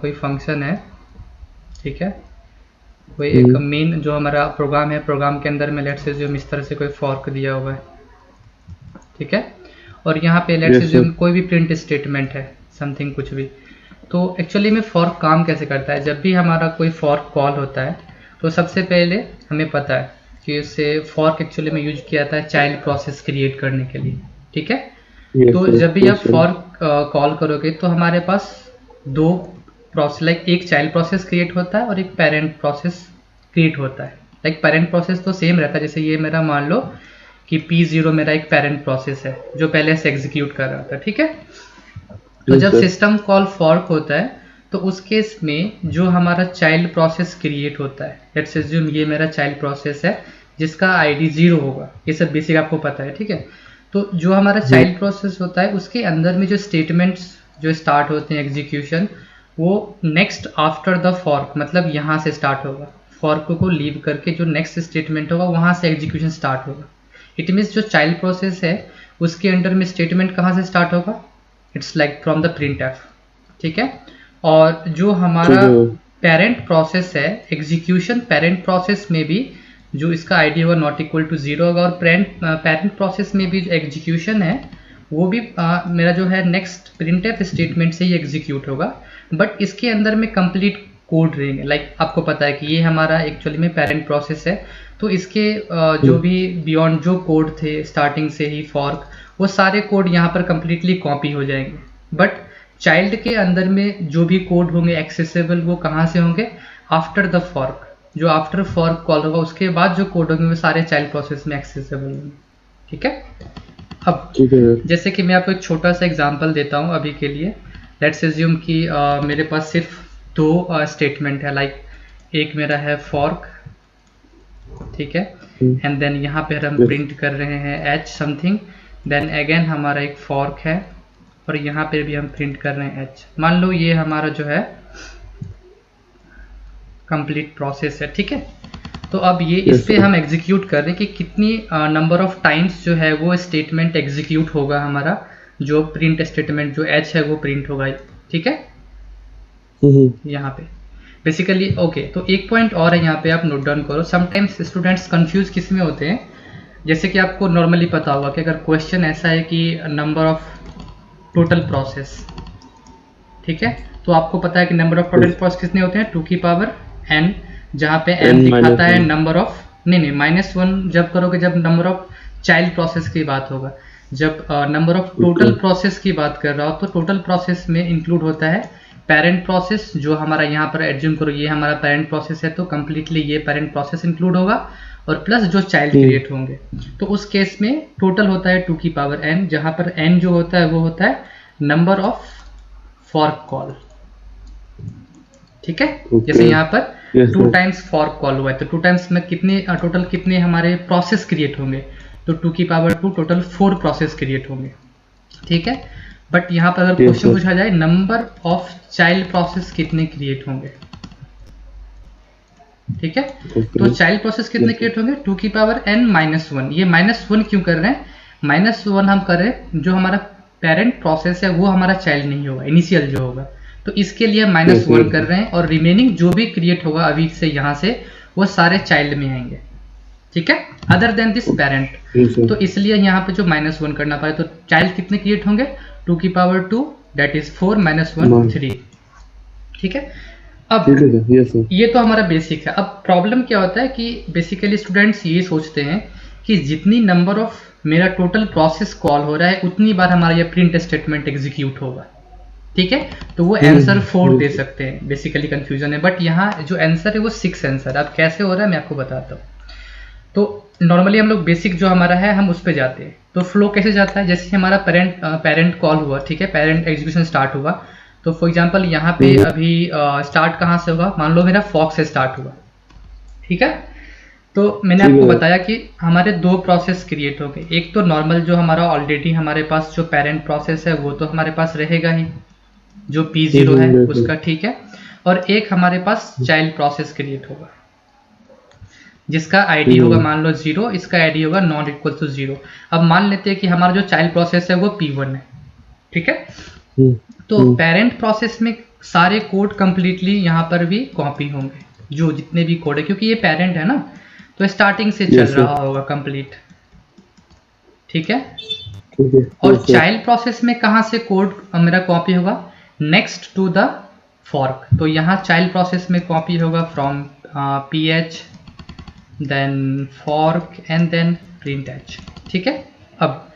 कोई फंक्शन है, ठीक है, कोई एक मेन जो हमारा प्रोग्राम है, प्रोग्राम के अंदर में लेट्स अज्यूम इस तरह से कोई फॉर्क दिया हुआ है, ठीक है, और यहाँ पे लेट्स अज्यूम कोई भी प्रिंट स्टेटमेंट है, समथिंग कुछ भी। तो एक्चुअली में फॉर्क काम कैसे करता है, जब भी हमारा कोई फॉर्क कॉल होता है तो सबसे पहले हमें पता है कि उससे फॉर्क एक्चुअली में यूज किया जाता है चाइल्ड प्रोसेस क्रिएट करने के लिए, ठीक है। तो जब भी आप फॉर्क कॉल करोगे तो हमारे पास दो प्रोसेस, लाइक एक चाइल्ड प्रोसेस क्रिएट होता है और एक पेरेंट प्रोसेस क्रिएट होता है। लाइक पेरेंट प्रोसेस तो सेम रहता है, जैसे ये मेरा मान लो कि P0 मेरा एक पेरेंट प्रोसेस है जो पहले से एग्जीक्यूट कर रहा था, ठीक है। तो जब सिस्टम कॉल फॉर्क होता है तो उस केस में जो हमारा चाइल्ड प्रोसेस क्रिएट होता है, लेट्स अज्यूम ये मेरा चाइल्ड प्रोसेस है जिसका आईडी 0 होगा, ये सब बेसिक आपको पता है, ठीक है। तो जो हमारा चाइल्ड प्रोसेस होता है उसके अंदर में जो स्टेटमेंट्स जो स्टार्ट होते हैं एग्जीक्यूशन, वो नेक्स्ट आफ्टर द फॉर्क, मतलब यहाँ से स्टार्ट होगा, फॉर्क को लीव करके जो नेक्स्ट स्टेटमेंट होगा वहाँ से एग्जीक्यूशन स्टार्ट होगा। इट मीन्स जो चाइल्ड प्रोसेस है उसके अंडर में स्टेटमेंट कहाँ से स्टार्ट होगा, it's like from the printf, ठीक है। और जो हमारा पेरेंट प्रोसेस है एग्जीक्यूशन, पेरेंट प्रोसेस में भी जो इसका आईडी होगा नॉट इक्वल टू 0 होगा, और पेरेंट प्रोसेस में भी जो एग्जीक्यूशन है वो भी मेरा जो है नेक्स्ट प्रिंटफ स्टेटमेंट से ही एग्जीक्यूट होगा, बट इसके अंदर में कंप्लीट कोड रहेंगे। लाइक आपको पता है कि ये हमारा एक्चुअली में पेरेंट प्रोसेस है, तो इसके जो भी बियॉन्ड जो कोड थे स्टार्टिंग से ही फॉर्क, वो सारे कोड यहाँ पर कंप्लीटली कॉपी हो जाएंगे, बट चाइल्ड के अंदर में जो भी कोड होंगे एक्सेसिबल वो कहाँ से होंगे, आफ्टर द फॉर्क, जो आफ्टर फॉर्क कॉल होगा उसके बाद जो कोड होंगे वो सारे चाइल्ड प्रोसेस में एक्सेसिबल होंगे, ठीक है। अब जैसे कि मैं आपको एक छोटा सा एग्जांपल देता हूँ अभी के लिए। लेट्स अज्यूम कि मेरे पास सिर्फ दो स्टेटमेंट है, लाइक एक मेरा है फॉर्क, ठीक है, एंड देन यहाँ पे हम प्रिंट कर रहे हैं h समथिंग, देन अगेन हमारा एक फॉर्क है और यहाँ पे भी हम प्रिंट कर रहे हैं h। मान लो ये हमारा जो है कंप्लीट प्रोसेस है, ठीक है। तो अब ये इस पे हम एग्जीक्यूट कर रहे हैं कि कितनी नंबर ऑफ टाइम्स जो है वो स्टेटमेंट एग्जीक्यूट होगा, हमारा जो प्रिंट स्टेटमेंट जो h है वो प्रिंट होगा, ठीक है, यहाँ पे बेसिकली। ओके, तो एक पॉइंट और है यहाँ पे, आप नोट डाउन करो। समटाइम्स स्टूडेंट्स कंफ्यूज किस में होते हैं, जैसे कि आपको नॉर्मली पता होगा कि अगर क्वेश्चन ऐसा है कि नंबर ऑफ टोटल प्रोसेस, ठीक है, तो आपको पता है कि नंबर ऑफ टोटल प्रोसेस कितने होते हैं, 2 की पावर n, जहाँ पे n दिखाता है नंबर ऑफ, नहीं -1 जब करोगे जब नंबर ऑफ चाइल्ड प्रोसेस की बात होगा। जब नंबर ऑफ टोटल प्रोसेस की बात कर रहा हो तो टोटल प्रोसेस में इंक्लूड होता है पेरेंट प्रोसेस, जो हमारा यहाँ पर एज्यूम करो ये हमारा पेरेंट प्रोसेस है, तो कंप्लीटली ये पेरेंट प्रोसेस इंक्लूड होगा, और प्लस जो चाइल्ड क्रिएट होंगे। तो उस केस में टोटल होता है 2 की पावर n, जहाँ पर n जो होता है वो होता है नंबर ऑफ फॉर्क कॉल, ठीक है। जैसे यहाँ पर 2 टाइम्स फॉर्क कॉल हुआ है, तो 2 टाइम्स में कितने टोटल कितने हमारे प्रोसेस क्रिएट होंगे, तो 2 की पावर 2 टोटल 4 प्रोसेस क्रिएट होंगे, ठीक है। बट यहाँ पर अगर क्वेश्चन पूछा जाए नंबर ऑफ चाइल्ड प्रोसेस कितने क्रिएट होंगे, ठीक है, तो चाइल्ड प्रोसेस कितने क्रिएट होंगे, 2 की पावर n -1। ये -1 क्यों कर रहे हैं, -1 हम कर रहे हैं, जो हमारा पेरेंट प्रोसेस है वो हमारा चाइल्ड नहीं होगा, इनिशियल जो होगा, तो इसके लिए -1 कर रहे हैं, और रिमेनिंग जो भी क्रिएट होगा अभी से यहाँ से वो सारे चाइल्ड में आएंगे, ठीक है, अदर देन दिस पेरेंट। तो इसलिए यहाँ पे जो -1 करना पड़े, तो चाइल्ड कितने क्रिएट होंगे, 2 की पावर 2 दैट इज 4 -1 3, ठीक है। अब ये तो हमारा बेसिक है। अब प्रॉब्लम क्या होता है कि बेसिकली स्टूडेंट्स ये सोचते हैं कि जितनी नंबर ऑफ मेरा टोटल प्रोसेस कॉल हो रहा है उतनी बार हमारा ये प्रिंट स्टेटमेंट एग्जीक्यूट होगा, ठीक है, तो वो आंसर 4 दे सकते हैं, बेसिकली कंफ्यूजन है। बट यहाँ जो आंसर है वो 6 आंसर। अब कैसे हो रहा है मैं आपको बताता हूँ। तो नॉर्मली हम लोग बेसिक जो हमारा है हम उस पर जाते हैं, तो फ्लो कैसे जाता है, जैसे हमारा पेरेंट कॉल हुआ, ठीक है, पेरेंट एग्जीक्यूशन स्टार्ट हुआ, तो फॉर एग्जांपल यहाँ पे अभी स्टार्ट कहाँ से होगा, मान लो मेरा फॉर्क से स्टार्ट हुआ, ठीक है। तो मैंने आपको बताया कि हमारे 2 प्रोसेस क्रिएट हो गए, एक तो नॉर्मल जो हमारा ऑलरेडी हमारे पास जो पेरेंट प्रोसेस है वो तो हमारे पास रहेगा ही, जो P0 है उसका, ठीक है, और एक हमारे पास चाइल्ड प्रोसेस क्रिएट होगा जिसका आईडी होगा मान लो 0, इसका आईडी होगा नॉट इक्वल टू 0। अब मान लेते हैं कि हमारा जो चाइल्ड प्रोसेस है वो P1 है, ठीक है। तो पेरेंट प्रोसेस में सारे कोड कंप्लीटली यहाँ पर भी कॉपी होंगे, जो जितने भी कोड है, क्योंकि ये पेरेंट है ना, तो स्टार्टिंग से चल रहा होगा कंप्लीट। ठीक है। और चाइल्ड प्रोसेस में कहाँ से कोड मेरा कॉपी होगा? Next to the fork. तो यहाँ चाइल्ड प्रोसेस में कॉपी होगा from ph then fork and then print h। ठीक है। अब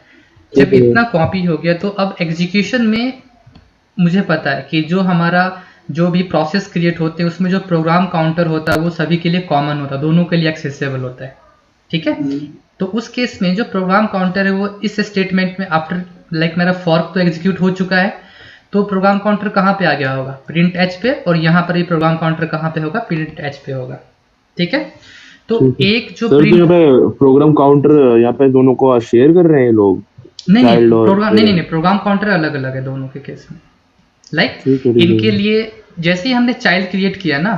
जब इतना कॉपी हो गया तो अब एग्जीक्यूशन में मुझे पता है कि जो हमारा जो भी प्रोसेस क्रिएट होते हैं उसमें जो प्रोग्राम काउंटर होता है वो सभी के लिए कॉमन होता है, दोनों के लिए एक्सेसिबल होता है। ठीक है। तो उस केस में जो प्रोग्राम काउंटर है वो इस स्टेटमेंट में आफ्टर लाइक मेरा फॉर्क तो एग्जीक्यूट हो चुका है, तो प्रोग्राम काउंटर कहाँ पे आ गया होगा? प्रिंट एच पे। और यहाँ पर ये प्रोग्राम काउंटर कहाँ पे होगा? प्रिंट एच पे होगा। ठीक है। तो एक जो प्रोग्राम काउंटर यहाँ पे दोनों को शेयर कर रहे हैं लोग? नहीं, प्रोग्राम काउंटर अलग अलग है दोनों के केस में। लाइक इनके लिए जैसे ही हमने चाइल्ड क्रिएट किया ना,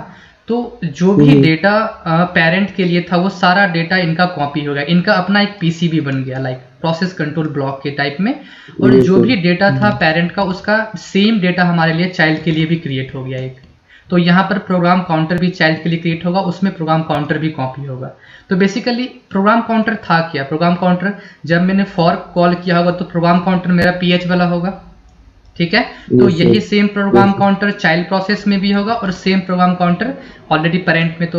तो जो भी डेटा पेरेंट के लिए था वो सारा डेटा इनका कॉपी हो गया, इनका अपना एक पीसीबी बन गया लाइक प्रोसेस कंट्रोल ब्लॉक के टाइप में। और जो भी डेटा था पेरेंट का उसका सेम डेटा हमारे लिए चाइल्ड के लिए भी क्रिएट हो गया एक। तो यहाँ पर प्रोग्राम काउंटर भी चाइल्ड के लिए क्रिएट होगा, उसमें प्रोग्राम काउंटर भी कॉपी होगा। तो बेसिकली प्रोग्राम काउंटर था क्या? प्रोग्राम काउंटर जब मैंने फॉर्क कॉल किया होगा तो प्रोग्राम काउंटर मेरा ph वाला होगा। ठीक है। तो यही same program counter child process में भी होगा और same program counter already parent में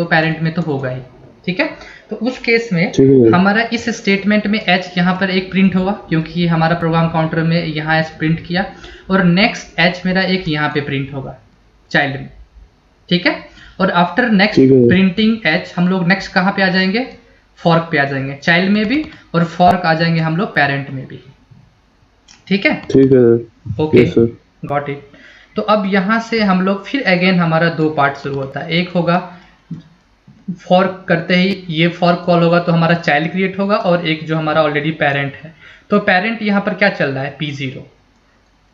तो होगा ही। ठीक है। तो उस केस में हमारा इस स्टेटमेंट में h यहाँ पर एक प्रिंट होगा, क्योंकि हमारा प्रोग्राम काउंटर में यहाँ h प्रिंट किया, और नेक्स्ट h मेरा एक यहाँ पे प्रिंट होगा चाइल्ड में। ठीक है। और आफ्टर नेक्स्ट प्रिंटिंग h हम लोग नेक्स्ट कहाँ पे आ जाएंगे? फॉर्क पे आ जाएंगे, चाइल्ड में भी, और फॉर्क आ जाएंगे हम लोग पेरेंट में भी। ठीक है। Okay, got it. तो अब यहाँ से हम लोग फिर अगेन हमारा दो पार्ट शुरू होता है। एक होगा फॉर्क करते ही ये फॉर्क कॉल होगा तो हमारा चाइल्ड क्रिएट होगा, और एक जो हमारा ऑलरेडी पेरेंट है। तो पेरेंट यहाँ पर क्या चल रहा है? P0।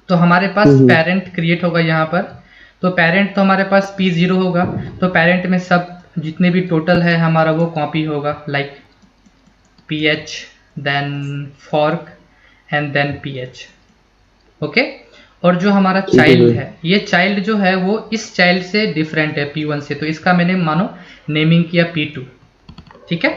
तो हमारे पास पेरेंट क्रिएट होगा यहाँ पर। तो पेरेंट तो हमारे पास P0 होगा, तो पेरेंट में सब जितने भी टोटल है हमारा वो कॉपी होगा like ph then fork and then ph। Okay. और जो हमारा चाइल्ड है, ये चाइल्ड जो है वो इस चाइल्ड से डिफरेंट है P1 से, तो इसका मैंने मानो नेमिंग किया P2। ठीक है।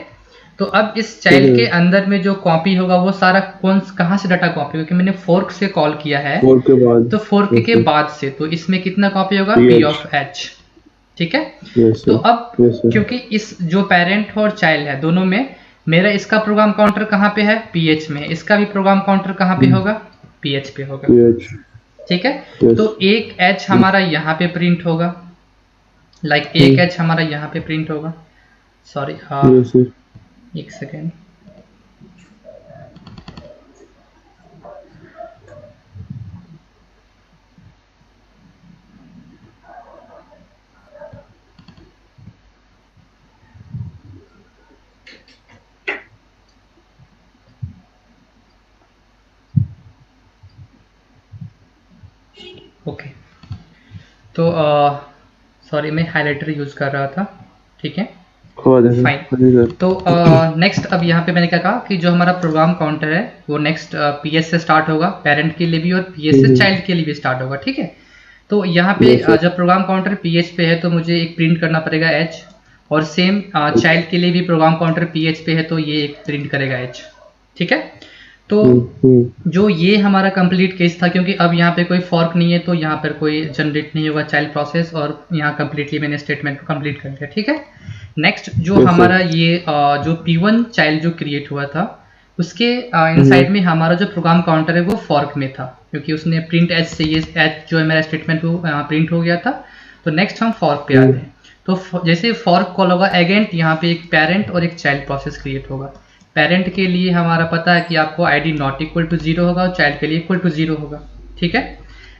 तो अब इस चाइल्ड के अंदर में जो कॉपी होगा वो सारा कहाँ से डाटा कॉपी होगा? क्योंकि मैंने फोर्क से कॉल किया है, तो फोर्क के बाद से, तो इसमें कितना कॉपी होगा? P of h। ठीक है। तो अब क्योंकि इस जो पेरेंट और चाइल्ड है दोनों में मेरा इसका प्रोग्राम काउंटर कहाँ पे है? ph में। इसका भी प्रोग्राम काउंटर कहाँ पे होगा? ph पे होगा। ठीक है। तो एक h हमारा यहाँ पे प्रिंट होगा, लाइक एक h हमारा यहाँ पे प्रिंट होगा। सॉरी, एक सेकेंड। ओके। तो सॉरी मैं हाइलाइटर यूज कर रहा था। ठीक है, फाइन। तो नेक्स्ट अब यहाँ पे मैंने क्या कहा कि जो हमारा प्रोग्राम काउंटर है वो नेक्स्ट ph से स्टार्ट होगा पेरेंट के लिए भी, और ph से चाइल्ड के लिए भी स्टार्ट होगा। ठीक है। तो यहाँ पे जब प्रोग्राम काउंटर ph पे है तो मुझे एक प्रिंट करना पड़ेगा h, और सेम चाइल्ड के लिए भी प्रोग्राम काउंटर ph पे है तो ये एक प्रिंट करेगा h। ठीक है। तो जो ये हमारा कंप्लीट केस था, क्योंकि अब यहाँ पे कोई फॉर्क नहीं है तो यहाँ पर कोई जनरेट नहीं होगा चाइल्ड प्रोसेस, और यहाँ कंप्लीटली मैंने स्टेटमेंट को कंप्लीट कर लिया। ठीक है। नेक्स्ट जो हमारा ये जो P1 चाइल्ड जो क्रिएट हुआ था उसके इनसाइड में हमारा जो प्रोग्राम काउंटर है वो फॉर्क में था, क्योंकि उसने प्रिंट एच से ये एच जो है मेरा स्टेटमेंट वो प्रिंट हो गया था। तो नेक्स्ट हम फॉर्क पे आते हैं। तो जैसे फॉर्क कॉल होगा अगेन यहाँ पे एक पेरेंट और एक चाइल्ड प्रोसेस क्रिएट होगा। पेरेंट के लिए हमारा पता है कि आपको ID नॉट इक्वल टू 0 होगा और चाइल्ड के लिए इक्वल टू 0 होगा। ठीक है।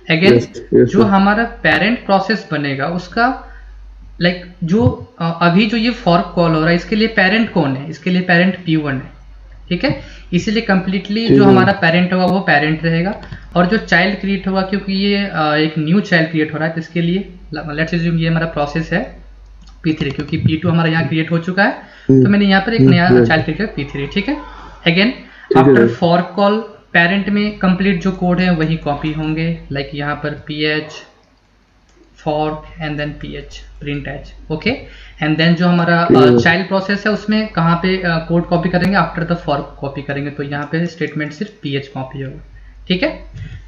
अगेन जो हमारा पेरेंट प्रोसेस बनेगा उसका लाइक जो अभी जो ये फॉर्क कॉल हो रहा है इसके लिए पेरेंट कौन है? इसके लिए पेरेंट P1 है। ठीक है। इसीलिए कंप्लीटली जो हमारा पेरेंट होगा वो पेरेंट रहेगा, और जो चाइल्ड क्रिएट होगा क्योंकि ये एक न्यू चाइल्ड क्रिएट हो रहा है तो इसके लिए लेट्स अज्यूम ये हमारा प्रोसेस है P3, क्योंकि P2 हमारा यहाँ क्रिएट हो चुका है तो मैंने यहाँ पर एक नया चाइल्ड क्रिएट किया P3। ठीक है। Again after fork call parent में कंप्लीट जो कोड है वही कॉपी होंगे, लाइक यहाँ पर ph fork and then ph print h, okay. And then जो हमारा चाइल्ड प्रोसेस है उसमें कहाँ पे कोड कॉपी करेंगे, आफ्टर द फॉर्क कॉपी करेंगे, तो यहाँ पे स्टेटमेंट सिर्फ ph कॉपी होगा, ठीक है।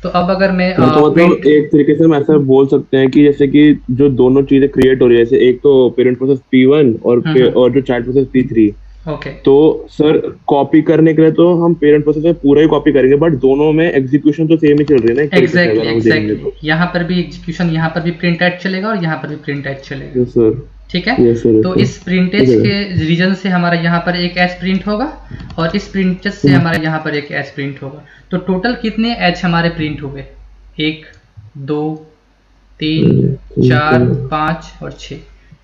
तो अब अगर मैं तो मतलब एक तरीके से हम ऐसा बोल सकते हैं कि जैसे कि जो दोनों चीजें क्रिएट हो रही है, जैसे एक तो पेरेंट प्रोसेस P1 और जो चाइल्ड प्रोसेस P3, ओके तो सर कॉपी करने के लिए तो हम पेरेंट प्रोसेस में पूरा ही कॉपी करेंगे, बट दोनों में एग्जीक्यूशन तो सेम ही चल रही है ना एक तरीके से अगर हम देखेंगे तो। यहाँ पर भी एग्जीक्यूशन, यहाँ पर भी प्रिंट एच चलेगा और यहाँ पर भी प्रिंट एच चलेगा, यस सर, ठीक है। Yes sir. तो इस प्रिंट एच के रीजन से हमारा यहाँ पर एक एच प्रिंट होगा और इस प्रिंट एच से हमारा यहाँ पर एक एच प्रिंट होगा। तो टोटल कितने एच हमारे प्रिंट हो गए, 1 2 3 4 5 और 6,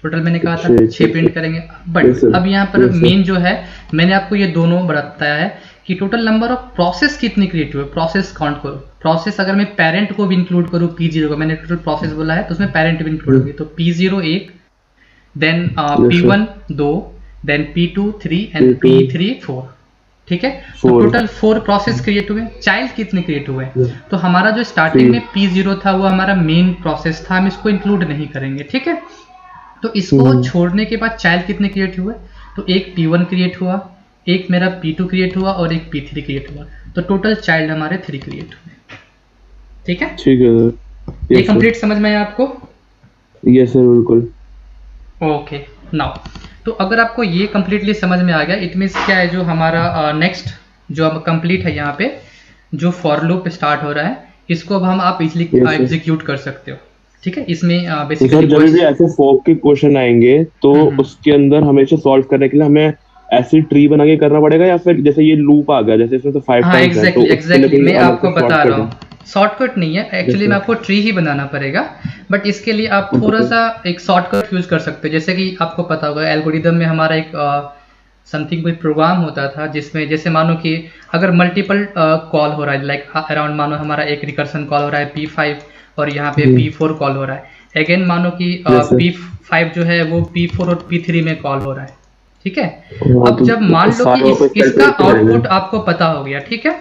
टोटल मैंने कहा था 6 प्रिंट करेंगे। बट अब यहाँ पर मेन जो है, मैंने आपको ये दोनों बताया है कि टोटल नंबर ऑफ प्रोसेस कितनी क्रिएट हुए, प्रोसेस काउंट करो। प्रोसेस अगर मैं पेरेंट को भी इंक्लूड करूँ P0 को, मैंने टोटल प्रोसेस बोला है तो उसमें पेरेंट भी इंक्लूड होगी, तो P0 1, then P1 2, then P2 3 and P3 4, ठीक है। तो टोटल 4 प्रोसेस क्रिएट हुए। चाइल्ड कितने क्रिएट हुए, तो हमारा जो स्टार्टिंग में P0 था वो हमारा मेन प्रोसेस था, हम इसको इंक्लूड नहीं करेंगे, ठीक है। तो इसको छोड़ने के बाद चाइल्ड कितने क्रिएट हुए, तो एक P1 क्रिएट हुआ, एक मेरा P2 क्रिएट हुआ और एक P3 क्रिएट हुआ, तो टोटल चाइल्ड हमारे 3 क्रिएट हुए, ठीक है। ठीक है, ये कंप्लीट समझ में आया आपको? यस सर, बिल्कुल। ओके, नाउ तो अगर आपको ये कंप्लीटली समझ में आ गया, इट मीन्स क्या है, जो हमारा नेक्स्ट जो अब कंप्लीट है यहाँ पे जो फॉर लूप स्टार्ट हो रहा है, इसको अब हम आप इजीली एग्जीक्यूट कर सकते हो, ठीक है। इसमें बेसिकली जब भी ऐसे फॉर्क के क्वेश्चन आएंगे तो उसके अंदर हमेशा सॉल्व करने के लिए हमें ऐसी ट्री बना के करना पड़ेगा, या फिर जैसे ये लूप आ गया जैसे इसमें तो 5 टाइम्स है, तो एग्जैक्टली मैं आपको बता रहा हूँ, शॉर्टकट नहीं है एक्चुअली में, आपको ट्री ही बनाना पड़ेगा। बट इसके लिए आप थोड़ा सा एक शॉर्टकट यूज कर सकते हो, जैसे कि आपको पता होगा एल्गोरिदम में हमारा एक समथिंग कोई प्रोग्राम होता था जिसमें जैसे मानो कि अगर मल्टीपल कॉल हो रहा है, लाइक अराउंड मानो हमारा एक रिकर्सन कॉल हो रहा है P5 और यहाँ पे P4 कॉल हो रहा है, अगेन मानो कि P5 जो है वो P4 और P3 में कॉल हो रहा है, ठीक है। अब जब मान लो कि इसका आउटपुट आपको पता हो गया, ठीक है,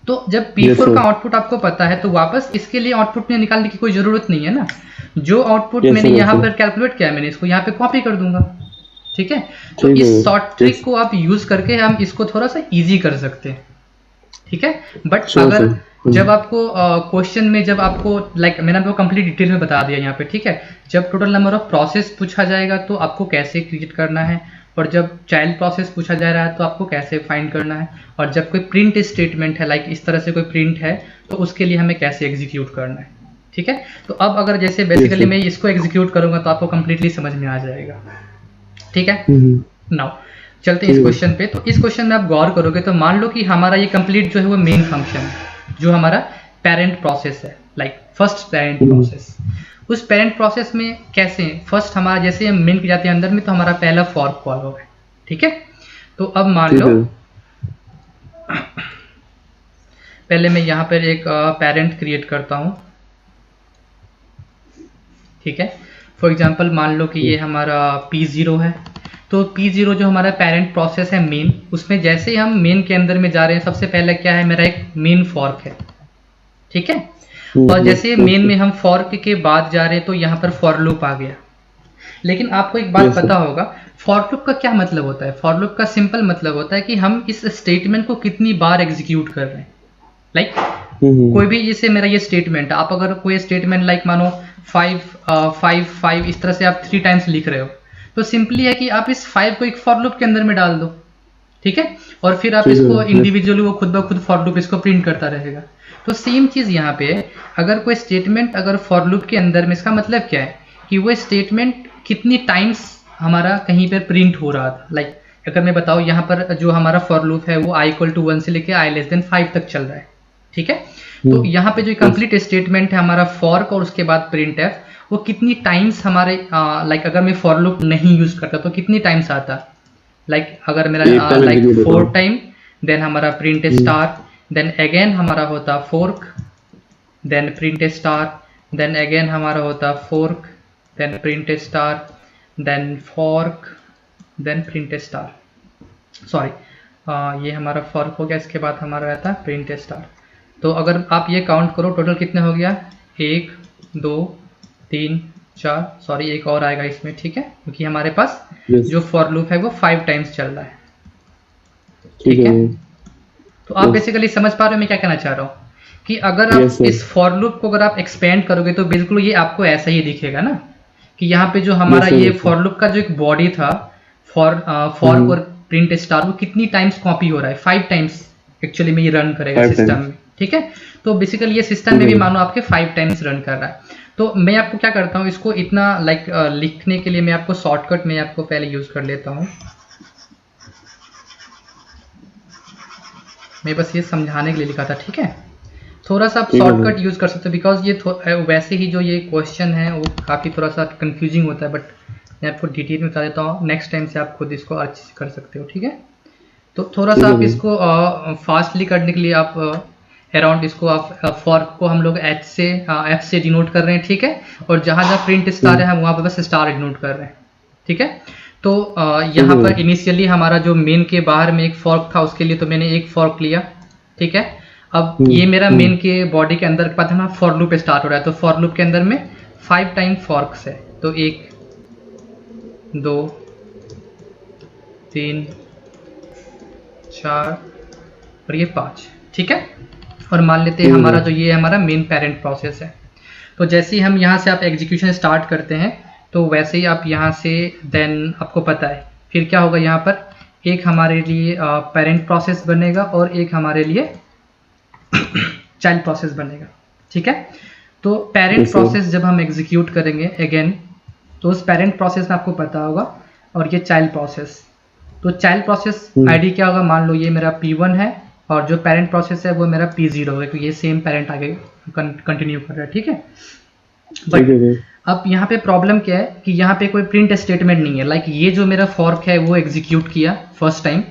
तो जब P4 का आउटपुट आपको पता है तो वापस इसके लिए आउटपुट में निकालने की कोई जरूरत नहीं है ना, जो आउटपुट मैंने यहाँ पर कैलकुलेट किया मैंने इसको यहाँ पे कॉपी कर दूंगा, ठीक है। तो इस शॉर्ट ट्रिक को आप यूज करके हम इसको थोड़ा सा इजी कर सकते हैं, ठीक है। बट अगर जब आपको क्वेश्चन में जब आपको लाइक मैंने आपको कंप्लीट डिटेल में बता दिया यहाँ पे, ठीक है, जब टोटल नंबर ऑफ प्रोसेस पूछा जाएगा तो आपको कैसे क्रिएट करना है, और जब चाइल्ड प्रोसेस पूछा जा रहा है तो आपको कैसे फाइंड करना है, और जब कोई प्रिंट स्टेटमेंट है लाइक इस तरह से कोई प्रिंट है तो उसके लिए हमें कैसे एग्जीक्यूट करना है, ठीक है। तो अब अगर जैसे बेसिकली मैं इसको एग्जीक्यूट करूंगा तो आपको कंप्लीटली समझ में आ जाएगा, ठीक है। नाउ चलते हैं इस क्वेश्चन पे। तो इस क्वेश्चन में आप गौर करोगे तो मान लो कि हमारा ये कंप्लीट जो है वो मेन फंक्शन है, जो हमारा पेरेंट प्रोसेस है, लाइक फर्स्ट पेरेंट प्रोसेस। उस पेरेंट प्रोसेस में कैसे फर्स्ट हमारा जैसे हम मेन के जाते हैं अंदर में तो हमारा पहला फॉर्क कॉल होगा, ठीक है। तो अब मान लो पहले मैं यहाँ पर एक पेरेंट क्रिएट करता हूँ, ठीक है। फॉर एग्जांपल मान लो कि ये हमारा P0 है, तो P0 जो हमारा पेरेंट प्रोसेस है मेन, उसमें जैसे ही हम मेन के अंदर में जा रहे हैं सबसे पहले क्या है, मेरा एक मेन फॉर्क है, ठीक है। और जैसे मेन में हम फॉर्क के बाद जा रहे हैं तो यहाँ पर फॉर लूप आ गया। लेकिन आपको एक बात पता होगा फॉर लूप का क्या मतलब होता है। फॉर लूप का सिंपल मतलब होता है कि हम इस स्टेटमेंट को कितनी बार एग्जीक्यूट कर रहे हैं, लाइक कोई भी जैसे मेरा ये स्टेटमेंट, आप अगर कोई स्टेटमेंट लाइक मानो 5 इस तरह से आप 3 टाइम्स लिख रहे हो, तो सिंपली है कि आप इस 5 को एक फॉर लूप के अंदर में डाल दो, ठीक है, और फिर आप इसको इंडिविजुअली वो खुद ब खुद फॉर लूप इसको प्रिंट करता रहेगा। तो सेम चीज यहाँ पे है, अगर कोई स्टेटमेंट अगर फॉर लूप के अंदर में, इसका मतलब क्या है कि वो स्टेटमेंट कितनी टाइम्स हमारा कहीं पर प्रिंट हो रहा था। लाइक अगर मैं बताऊँ यहाँ पर जो हमारा फॉर लूप है वो i=1 से लेके i<5 तक चल रहा है, ठीक है। तो यहाँ पे जो कंप्लीट स्टेटमेंट है हमारा फॉर्क और उसके बाद प्रिंट है, वो कितनी टाइम्स हमारे लाइक अगर मैं फॉर लूप नहीं यूज करता तो कितनी टाइम्स आता, लाइक अगर मेरा लाइक 4 टाइम, देन हमारा प्रिंट स्टार, देन अगेन हमारा होता fork, then print star, then again हमारा होता fork, then print star, then fork, then print star, sorry ये हमारा फॉर्क हो गया, इसके बाद हमारा रहता है प्रिंट स्टार। तो अगर आप ये काउंट करो टोटल कितने हो गया, 1 2 3 4, सॉरी एक और आएगा इसमें, ठीक है, क्योंकि हमारे पास Yes. जो फॉर लूप है वो 5 टाइम्स चल रहा है, ठीक ठीक है है। तो आप Yes. बेसिकली समझ पा रहे हो मैं क्या कहना चाह रहा हूँ, कि अगर आप Yes, sir. इस फॉर लूप को अगर आप एक्सपेंड करोगे तो बिल्कुल ये आपको ऐसा ही दिखेगा ना, कि यहाँ पे जो हमारा Yes, sir, ये yes, sir. फॉर लूप का जो एक बॉडी था, फॉर और प्रिंट स्टार, वो कितनी टाइम्स कॉपी हो रहा है, 5 टाइम्स एक्चुअली में ये रन करेगा 5 सिस्टम times. में, ठीक है। तो बेसिकली ये सिस्टम में भी मानो आपके 5 टाइम्स रन कर रहा है। तो मैं आपको क्या करता हूँ, इसको इतना लिखने के लिए मैं आपको शॉर्टकट में आपको पहले यूज कर लेता हूँ, मैं बस ये समझाने के लिए लिखा था, ठीक है। थोड़ा सा आप ठीक है शॉर्टकट यूज कर सकते हो, बिकॉज ये वैसे ही जो ये क्वेश्चन है वो काफ़ी थोड़ा सा कंफ्यूजिंग होता है, बट मैं आपको डिटेल में बता देता हूँ, नेक्स्ट टाइम से आप खुद इसको अच्छे से कर सकते हो, ठीक है। तो थोड़ा सा आप इसको फास्टली करने के लिए आप अराउंड इसको आप फॉर्क को हम लोग एफ से डिनोट कर रहे हैं, ठीक है, और जहाँ जहाँ प्रिंट स्टार है हम वहाँ पर बस स्टार डिनोट कर रहे हैं, ठीक है। तो यहाँ पर इनिशियली हमारा जो मेन के बाहर में एक फॉर्क था, उसके लिए तो मैंने एक फॉर्क लिया, ठीक है। अब ये मेरा मेन के बॉडी के अंदर के बाद हमारा फॉर लूप स्टार्ट हो रहा है, तो फॉर लूप के अंदर में 5 टाइम फॉर्क्स है, तो 1 2 3 4 और ये 5, ठीक है। और मान लेते हैं हमारा जो ये हमारा मेन पेरेंट प्रोसेस है, तो जैसे ही हम यहाँ से आप एग्जीक्यूशन स्टार्ट करते हैं तो वैसे ही आप यहाँ से देन आपको पता है फिर क्या होगा, यहाँ पर एक हमारे लिए पेरेंट प्रोसेस बनेगा और एक हमारे लिए चाइल्ड प्रोसेस बनेगा, ठीक है। तो पेरेंट प्रोसेस जब हम एग्जीक्यूट करेंगे अगेन, तो उस पेरेंट प्रोसेस में आपको पता होगा, और ये चाइल्ड प्रोसेस, तो चाइल्ड प्रोसेस आईडी क्या होगा, मान लो ये मेरा P1 है और जो पेरेंट प्रोसेस है वो मेरा P0 है, क्योंकि ये सेम पेरेंट आगे कंटिन्यू कर रहा है, ठीक है। बट अब यहाँ पे प्रॉब्लम क्या है कि यहाँ पे कोई प्रिंट स्टेटमेंट नहीं है, लाइक ये जो मेरा फॉर्क है वो एग्जीक्यूट किया फर्स्ट टाइम,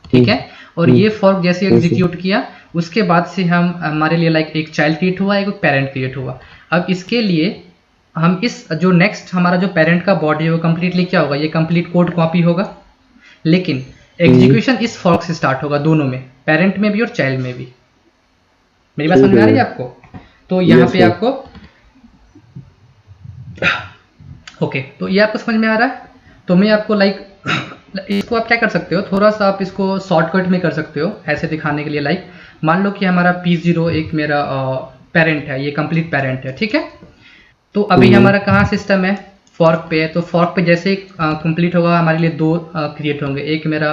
ठीक है, और ये फॉर्क जैसे एग्जीक्यूट किया उसके बाद से हम हमारे लिए लाइक एक चाइल्ड क्रिएट हुआ, एक पेरेंट क्रिएट हुआ। अब इसके लिए हम इस जो नेक्स्ट हमारा जो पेरेंट का बॉडी है वो कम्प्लीटली क्या होगा, ये कंप्लीट कोड कॉपी होगा, लेकिन एग्जीक्यूशन इस फॉर्क से स्टार्ट होगा, दोनों में, पेरेंट में भी और चाइल्ड में भी। मेरी बात समझ में आ रही है आपको? तो यहाँ पे आपको ओके, तो ये आपको समझ में आ रहा है। तो मैं आपको लाइक इसको आप क्या कर सकते हो, थोड़ा सा आप इसको शॉर्टकट में कर सकते हो ऐसे दिखाने के लिए, लाइक मान लो कि हमारा P0 एक मेरा पेरेंट है, ये कंप्लीट पेरेंट है, ठीक है। तो अभी हमारा कहाँ सिस्टम है, फॉर्क पे है, तो फॉर्क पे जैसे कंप्लीट होगा हमारे लिए 2 क्रिएट होंगे, एक मेरा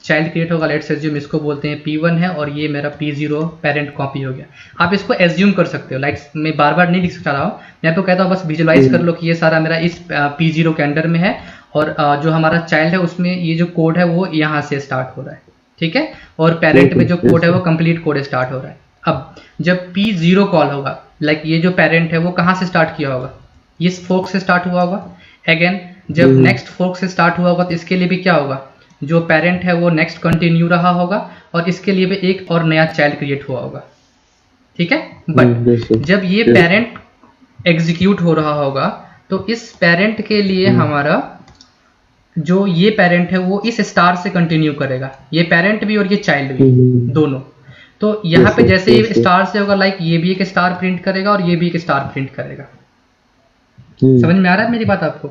चाइल्ड क्रिएट होगा, लेट्स एज्यूम इसको बोलते हैं P1 है, और ये मेरा P0 पेरेंट कॉपी हो गया। आप इसको एज्यूम कर सकते हो, लाइक मैं बार बार नहीं लिख सकता रहा हूँ, मैं आपको कहता हूँ बस विजुअलाइज कर लो कि ये सारा मेरा इस P0 के अंडर में है, और जो हमारा चाइल्ड है उसमें ये जो कोड है वो यहाँ से स्टार्ट हो रहा है, ठीक है, और पेरेंट में जो कोड है वो कंप्लीट कोड स्टार्ट हो रहा है। अब जब P0 कॉल होगा, लाइक ये जो पेरेंट है वो कहाँ से स्टार्ट किया होगा, इस फोर्क से स्टार्ट हुआ होगा। अगेन जब नेक्स्ट फोर्क से स्टार्ट हुआ होगा तो इसके लिए भी क्या होगा, जो पेरेंट है वो नेक्स्ट कंटिन्यू रहा होगा, और इसके लिए भी एक और नया चाइल्ड क्रिएट हुआ होगा, ठीक है। बट जब ये पेरेंट एग्जीक्यूट हो रहा होगा तो इस पेरेंट के लिए हमारा जो ये पेरेंट है वो इस स्टार से कंटिन्यू करेगा, ये पेरेंट भी और ये चाइल्ड भी दोनों। तो यहाँ पे जैसे ये स्टार से होगा, लाइक ये भी एक स्टार प्रिंट करेगा और ये भी एक स्टार प्रिंट करेगा। समझ में आ रहा है मेरी बात आपको?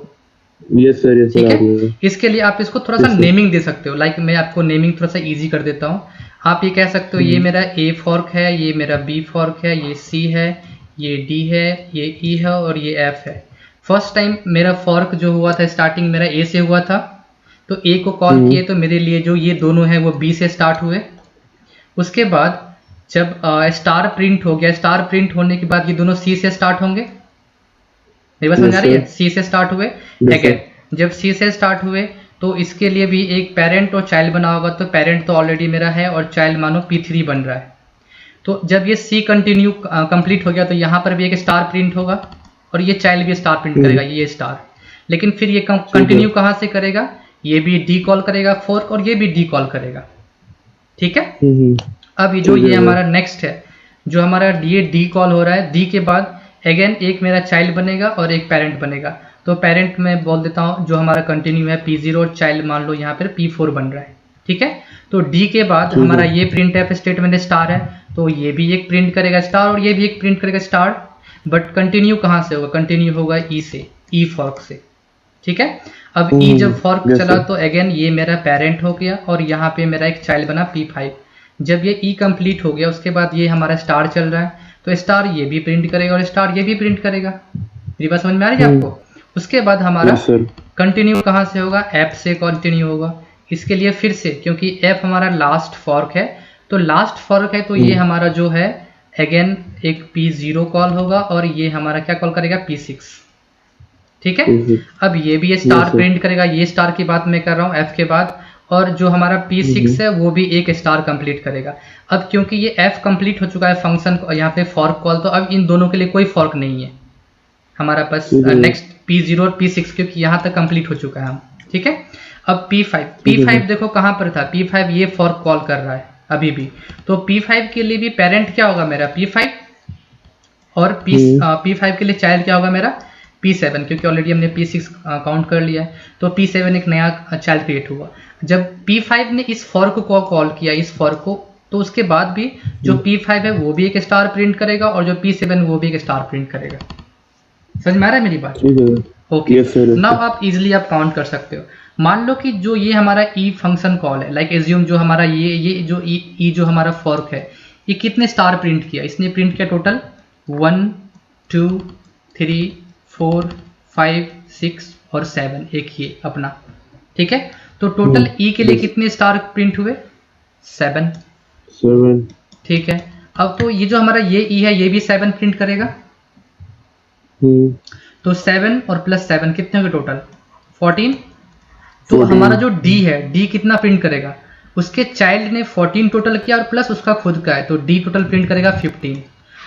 यस सर, यस ठीक है। इसके लिए आप इसको थोड़ा सा नेमिंग दे सकते हो, लाइक मैं आपको नेमिंग थोड़ा सा इजी कर देता हूँ। आप ये कह सकते हो ये मेरा A फॉर्क है, ये मेरा B फॉर्क है, ये C है, ये D है, ये E है और ये F है। फर्स्ट टाइम मेरा फॉर्क जो हुआ था स्टार्टिंग मेरा A से हुआ था, तो A को कॉल किए तो मेरे लिए जो ये दोनों हैं वो B से स्टार्ट हुए। उसके बाद जब स्टार प्रिंट हो गया, स्टार प्रिंट होने के बाद ये दोनों C से स्टार्ट होंगे। मेरी बात समझ आ रही है? C से स्टार्ट हुए। अगेन जब C से स्टार्ट हुए तो इसके लिए भी एक पेरेंट और चाइल्ड बना होगा, तो पेरेंट तो ऑलरेडी मेरा है और चाइल्ड मानो P3 बन रहा है। तो जब ये C कंटिन्यू कंप्लीट हो गया तो यहाँ पर भी एक स्टार प्रिंट होगा और ये चाइल्ड भी स्टार प्रिंट करेगा, ये स्टार। लेकिन फिर ये कंटिन्यू कहाँ से करेगा, ये भी D कॉल करेगा फोर्क और ये भी D कॉल करेगा, ठीक है। अब ये जो ये हमारा नेक्स्ट है, जो हमारा ये D कॉल हो रहा है, D के बाद अगेन एक मेरा चाइल्ड बनेगा और एक पेरेंट बनेगा। तो पेरेंट में बोल देता हूँ जो हमारा कंटिन्यू है P0 और चाइल्ड मान लो यहाँ पर P4 बन रहा है, ठीक है। तो D के बाद हमारा ये प्रिंट एफ स्टेटमेंट स्टार है, तो ये भी एक प्रिंट करेगा स्टार और ये भी एक प्रिंट करेगा स्टार। बट कंटिन्यू कहाँ से होगा, कंटिन्यू होगा E से, ई फॉर्क से, ठीक है। अब ई जब फॉर्क yes, चला sir. तो अगेन ये मेरा पेरेंट हो गया और यहाँ पे मेरा एक चाइल्ड बना P5। जब ये ई कंप्लीट हो गया उसके बाद ये हमारा स्टार चल रहा है, तो स्टार ये भी प्रिंट करेगा और स्टार ये भी प्रिंट करेगा। मेरी बात समझ में आ रही है आपको? उसके बाद हमारा yes, sir. कंटिन्यू कहाँ से होगा? एफ से कंटिन्यू होगा। इसके लिए फिर से, क्योंकि एफ हमारा लास्ट फॉर्क है, तो लास्ट फॉर्क है तो ये हमारा जो है अगेन एक P0 कॉल होगा और ये हमारा क्या कॉल करेगा? P6, ठीक है। अब ये भी स्टार प्रिंट करेगा, ये स्टार की बात मैं कर रहा हूँ एफ के बाद, और जो हमारा P6 है वो भी एक स्टार कंप्लीट करेगा। अब क्योंकि ये एफ कंप्लीट हो चुका है फंक्शन यहाँ पे फॉर्क कॉल, तो अब इन दोनों के लिए कोई फॉर्क नहीं है हमारा पास नेक्स्ट P0 और P6, क्योंकि यहाँ तक कंप्लीट हो चुका है हम, ठीक है। अब P5 देखो कहाँ पर था? P5 ये फॉर्क कॉल कर रहा है अभी भी, तो P5 के लिए भी पेरेंट क्या होगा मेरा? P5, और P5 के लिए चाइल्ड क्या होगा मेरा? P7, क्योंकि ऑलरेडी हमने P6 काउंट कर लिया है, तो P7 एक नया चाइल्ड क्रिएट हुआ। जब P5 ने इस फॉर्क को कॉल किया, इस फॉर्क को, तो उसके बाद भी जो P5 है वो भी एक स्टार प्रिंट करेगा और जो P7 वो भी एक स्टार प्रिंट करेगा। समझ में आ रहा है मेरी बात? ओके, नाउ आप इजीली आप काउंट कर सकते हो। मान लो कि जो ये हमारा ई फंक्शन कॉल है, लाइक एज्यूम जो हमारा ये जो ई जो हमारा फॉर्क है, ये कितने स्टार प्रिंट किया? इसने प्रिंट किया टोटल 1 2 3 4 5 6 और 7, एक ये अपना, ठीक है। तो टोटल ई के लिए कितने स्टार प्रिंट हुए? 7, ठीक है। अब तो ये जो हमारा ये ई है ये भी 7 प्रिंट करेगा, तो 7 और प्लस 7 कितने हुए टोटल? 14। तो हमारा जो डी है, डी कितना प्रिंट करेगा? उसके चाइल्ड ने 14 टोटल किया और प्लस उसका खुद का है, तो डी टोटल प्रिंट करेगा 15,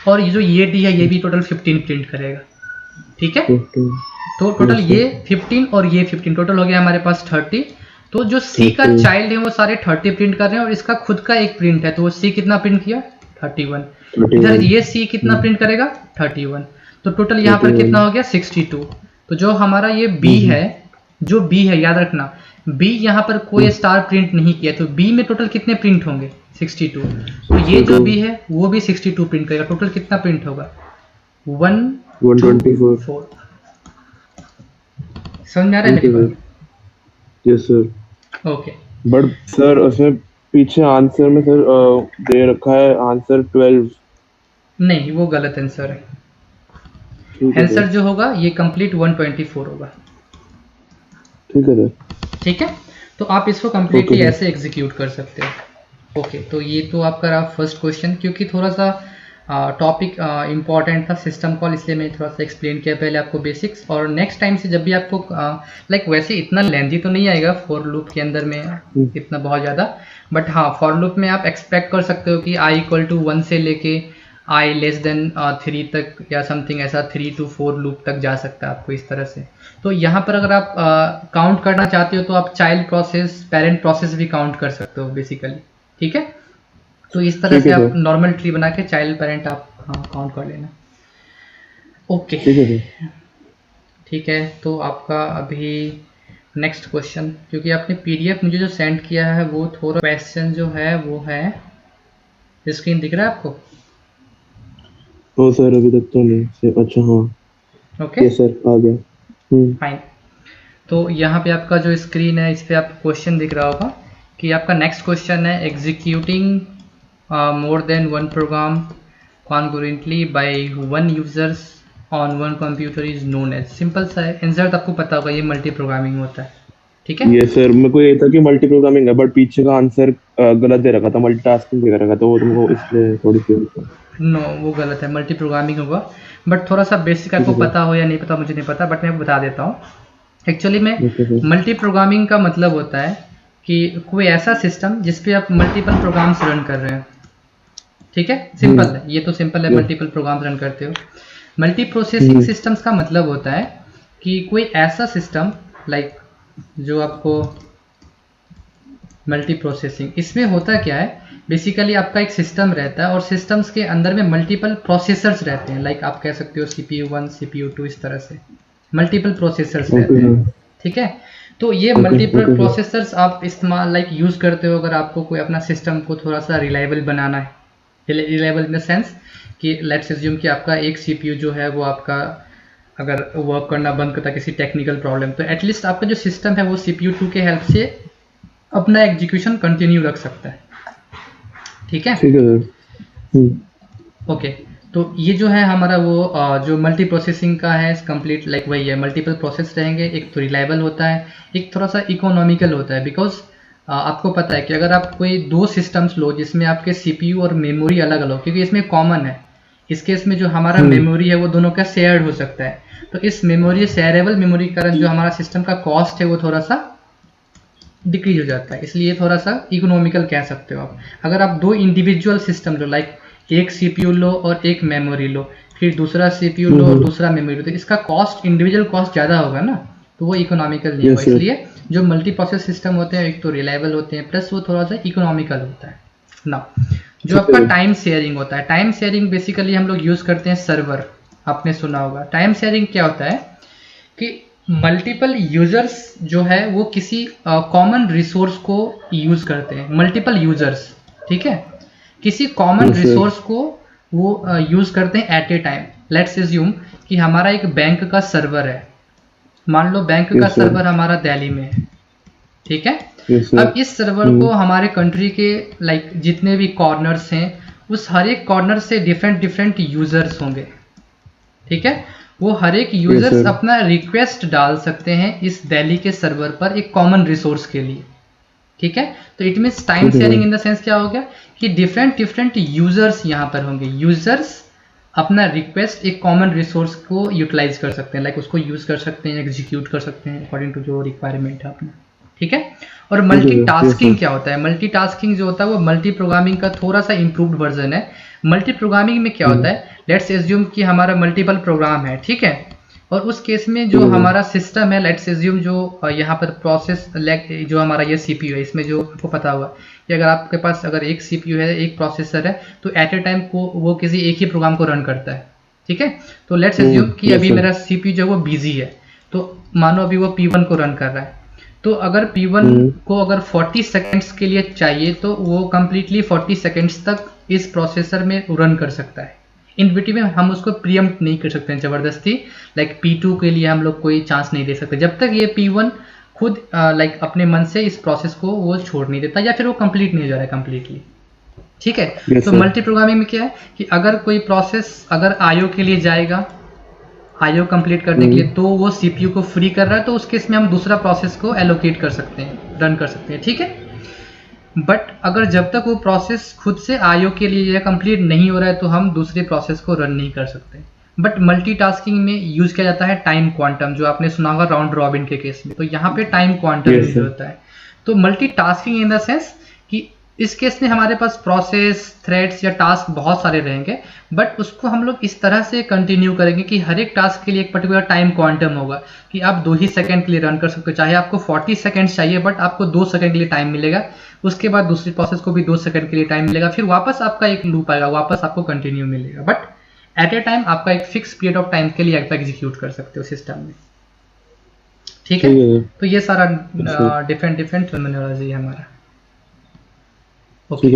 और ये जो ये डी है ये भी टोटल 15 प्रिंट करेगा, ठीक है। तो टोटल ये 15 और ये 15 टोटल हो गया हमारे पास 30। तो जो सी का चाइल्ड है वो सारे 30 प्रिंट कर रहे हैं और इसका खुद का एक प्रिंट है, तो वो सी कितना प्रिंट किया? 31। इधर ये सी कितना प्रिंट करेगा? 31। तो टोटल यहाँ पर कितना हो गया? 62। तो जो हमारा ये बी है, जो बी है याद रखना, बी यहाँ पर कोई स्टार प्रिंट नहीं किया, तो बी में टोटल कितने प्रिंट होंगे? 62। तो ये जो बी है वो भी 62 प्रिंट करेगा। टोटल कितना प्रिंट होगा? 124। समझ में आ रहा है मेरी बात? Yes sir. Okay, but sir उसमें पीछे आंसर में सर दे रखा है आंसर 12। नहीं, वो गलत आंसर है। आंसर जो होगा ये कंप्लीट 124 होगा, ठीक है सर। ठीक है, तो आप इसको कंप्लीटली ऐसे एग्जीक्यूट कर सकते हो। ओके, तो ये तो आपका रहा फर्स्ट क्वेश्चन। क्योंकि थोड़ा सा टॉपिक इंपॉर्टेंट था सिस्टम कॉल, इसलिए मैंने थोड़ा सा एक्सप्लेन किया पहले आपको बेसिक्स। और नेक्स्ट टाइम से जब भी आपको लाइक वैसे इतना लेंथी तो नहीं आएगा फॉर लूप के अंदर में इतना बहुत ज़्यादा, बट हाँ फॉर लूप में आप एक्सपेक्ट कर सकते हो कि i = 1 से लेके i <3 तक या समथिंग ऐसा 3 to 4 लूप तक जा सकता है आपको इस तरह से। तो यहाँ पर अगर आप काउंट करना चाहते हो तो आप चाइल्ड प्रोसेस, पेरेंट प्रोसेस भी काउंट कर सकते हो बेसिकली, ठीक है। तो इस तरह से आप नॉर्मल ट्री बना के चाइल्ड पेरेंट आप काउंट कर लेना। ओके, ठीक है। तो आपका अभी नेक्स्ट क्वेश्चन, क्योंकि आपने पीडीएफ मुझे जो सेंड किया है वो थोड़ा क्वेश्चन जो है वो है, स्क्रीन दिख रहा है आपको? हाँ सर, अभी तक तो नहीं। अच्छा हाँ, ओके सर आ गया। फाइन। तो यहाँ पे आपका जो स्क्रीन है इस पे आपको क्वेश्चन दिख रहा होगा कि आपका नेक्स्ट क्वेश्चन है executing more than one program congruently by one users on one computer is known as. Simple सा है, आंसर आपको पता होगा, ये मल्टी प्रोग्रामिंग होता है, ठीक है। ये सर मेरे को ये था कि मल्टी प्रोग्रामिंग है, बट पीछे का आंसर गलत दे रखा था, मल्टीटास्किंग दे रखा था, वो तुमको इसलिए थोड़ी सी नो वो गलत है, मल्टी प्रोग्रामिंग होगा। बट थोड़ा सा बेसिक आपको पता हो या नहीं पता मुझे नहीं पता, बट मैं बता देता हूँ। एक्चुअली में मल्टी प्रोग्रामिंग का मतलब होता है कि कोई ऐसा सिस्टम जिसपे आप मल्टीपल प्रोग्राम्स रन कर रहे हैं, ठीक है। सिंपल है, ये तो सिंपल है, मल्टीपल प्रोग्राम रन करते हो। मल्टी प्रोसेसिंग सिस्टम्स का मतलब होता है कि कोई ऐसा सिस्टम लाइक जो आपको मल्टी प्रोसेसिंग, इसमें होता क्या है बेसिकली आपका एक सिस्टम रहता है और सिस्टम्स के अंदर में मल्टीपल प्रोसेसर्स रहते हैं, लाइक आप कह सकते हो CPU 1 CPU 2 इस तरह से मल्टीपल प्रोसेसर्स रहते हैं, ठीक है। तो ये मल्टीपल प्रोसेसर्स आप इस्तेमाल लाइक यूज़ करते हो अगर आपको कोई अपना सिस्टम को थोड़ा सा रिलायबल बनाना है। रिलायबल इन द सेंस कि लेट्स अज्यूम कि आपका एक CPU जो है वो आपका अगर वर्क करना बंद करता है किसी टेक्निकल प्रॉब्लम, तो एटलीस्ट आपका जो सिस्टम है वो CPU 2 के हेल्प से अपना एग्जीक्यूशन कंटिन्यू रख सकता है। ठीक है, ठीक है सर। ओके। तो ये जो है हमारा वो जो मल्टी प्रोसेसिंग का है कंप्लीट लाइक वही है, मल्टीपल प्रोसेस रहेंगे, एक तो रिलायबल होता है, एक थोड़ा सा इकोनॉमिकल होता है। बिकॉज आपको पता है कि अगर आप कोई दो सिस्टम्स लो जिसमें आपके CPU और मेमोरी अलग अलग, क्योंकि इसमें कॉमन है, इस केस में जो हमारा मेमोरी है वो दोनों का शेयर्ड हो सकता है, तो इस मेमोरी शेयरेबल मेमोरी के कारण जो हमारा सिस्टम का कॉस्ट है वो थोड़ा सा डिक्रीज हो जाता है, इसलिए थोड़ा सा इकोनॉमिकल कह सकते हो आप। अगर आप दो इंडिविजुअल सिस्टम लो, लाइक एक CPU लो और एक मेमोरी लो, फिर दूसरा CPU लो और दूसरा मेमोरी लो, तो इसका कॉस्ट इंडिविजुअल कॉस्ट ज़्यादा होगा ना, तो वो इकोनॉमिकल नहीं होगा। इसलिए जो मल्टी प्रोसेस सिस्टम होते हैं एक तो रिलायबल होते हैं, प्लस वो थोड़ा सा इकोनॉमिकल होता है ना। जो आपका टाइम शेयरिंग होता है, टाइम शेयरिंग बेसिकली हम लोग यूज़ करते हैं सर्वर, आपने सुना होगा। टाइम शेयरिंग क्या होता है कि मल्टीपल यूजर्स जो है वो किसी कॉमन रिसोर्स को यूज़ करते हैं, मल्टीपल यूजर्स, ठीक है, किसी कॉमन रिसोर्स को वो यूज़ करते हैं at a time. Let's assume कि हमारा एक बैंक का सर्वर है, मान लो बैंक का सर्वर हमारा दिल्ली में है, ठीक है। अब इस सर्वर को हमारे कंट्री के लाइक जितने भी कॉर्नर्स हैं, उस हर एक कॉर्नर से डिफरेंट डिफरेंट यूजर्स होंगे, ठीक है। वो हर एक यूजर्स अपना रिक्वेस्ट डाल सकते हैं इस दिल्ली के सर्वर पर एक कॉमन रिसोर्स के लिए, ठीक है। तो it means time sharing in the sense क्या हो गया कि डिफरेंट डिफरेंट यूजर्स यहाँ पर होंगे, यूजर्स अपना रिक्वेस्ट एक कॉमन रिसोर्स को यूटिलाइज कर सकते हैं, लाइक उसको यूज कर सकते हैं, एग्जीक्यूट कर सकते हैं अकॉर्डिंग टू जो रिक्वायरमेंट है अपना, ठीक है। और मल्टीटास्किंग क्या होता है? मल्टीटास्किंग जो होता है वो मल्टी प्रोग्रामिंग का थोड़ा सा इंप्रूव्ड वर्जन है। मल्टी प्रोग्रामिंग में क्या होता है, लेट्स एज्यूम कि हमारा मल्टीपल प्रोग्राम है, ठीक है, और उस केस में जो हमारा सिस्टम है, लेट्स एज्यूम जो यहाँ पर प्रोसेस जो हमारा ये CPU है, इसमें जो आपको पता हुआ कि अगर आपके पास अगर एक CPU है, एक प्रोसेसर है, तो एट ए टाइम को वो किसी एक ही प्रोग्राम को रन करता है, ठीक है। तो लेट्स एज्यूम कि अभी मेरा CPU जो है वो बिजी है, तो मानो अभी वो P1 को रन कर रहा है, तो अगर P1 को अगर 40 सेकेंड्स के लिए चाहिए तो वो कम्प्लीटली 40 सेकेंड्स तक इस प्रोसेसर में रन कर सकता है। इन बिटवीन में हम उसको प्रीएम्प्ट नहीं कर सकते हैं ज़बरदस्ती, लाइक P2 के लिए हम लोग कोई चांस नहीं दे सकते जब तक ये P1 खुद लाइक अपने मन से इस प्रोसेस को वो छोड़ नहीं देता या फिर वो कंप्लीट नहीं हो जा रहा है कम्प्लीटली, ठीक है। तो मल्टी प्रोग्रामिंग में क्या है कि अगर कोई प्रोसेस अगर IO के लिए जाएगा, IO कंप्लीट करने के लिए, तो वो CPU को फ्री कर रहा है, तो उस केस में हम दूसरा प्रोसेस को एलोकेट कर सकते हैं, रन कर सकते हैं, ठीक है। बट अगर जब तक वो प्रोसेस खुद से IO के लिए कंप्लीट नहीं हो रहा है तो हम दूसरे प्रोसेस को रन नहीं कर सकते। बट मल्टीटास्किंग में यूज किया जाता है टाइम क्वांटम, जो आपने सुना होगा राउंड रॉबिन के केस में, तो यहाँ पे टाइम क्वांटम यूज होता है। तो मल्टीटास्किंग इन द सेंस कि इस केस में हमारे पास प्रोसेस, थ्रेड्स या टास्क बहुत सारे रहेंगे, बट उसको हम लोग इस तरह से कंटिन्यू करेंगे कि हर एक टास्क के लिए एक पर्टिकुलर टाइम क्वांटम होगा कि आप 2 ही सेकंड के लिए रन कर सकते हो, चाहे आपको 40 सेकंड्स चाहिए बट आपको 2 सेकंड के लिए टाइम मिलेगा, उसके बाद दूसरी प्रोसेस को भी 2 सेकंड के लिए टाइम मिलेगा, फिर वापस आपका एक लूप आएगा, वापस आपको कंटिन्यू मिलेगा, बट एट ए टाइम आपका एक फिक्स पीरियड ऑफ टाइम के लिए आप एग्जीक्यूट कर सकते हो सिस्टम में, ठीक है। तो ये सारा डिफरेंट डिफरेंट टर्मिनोलॉजी है हमारा, ओके।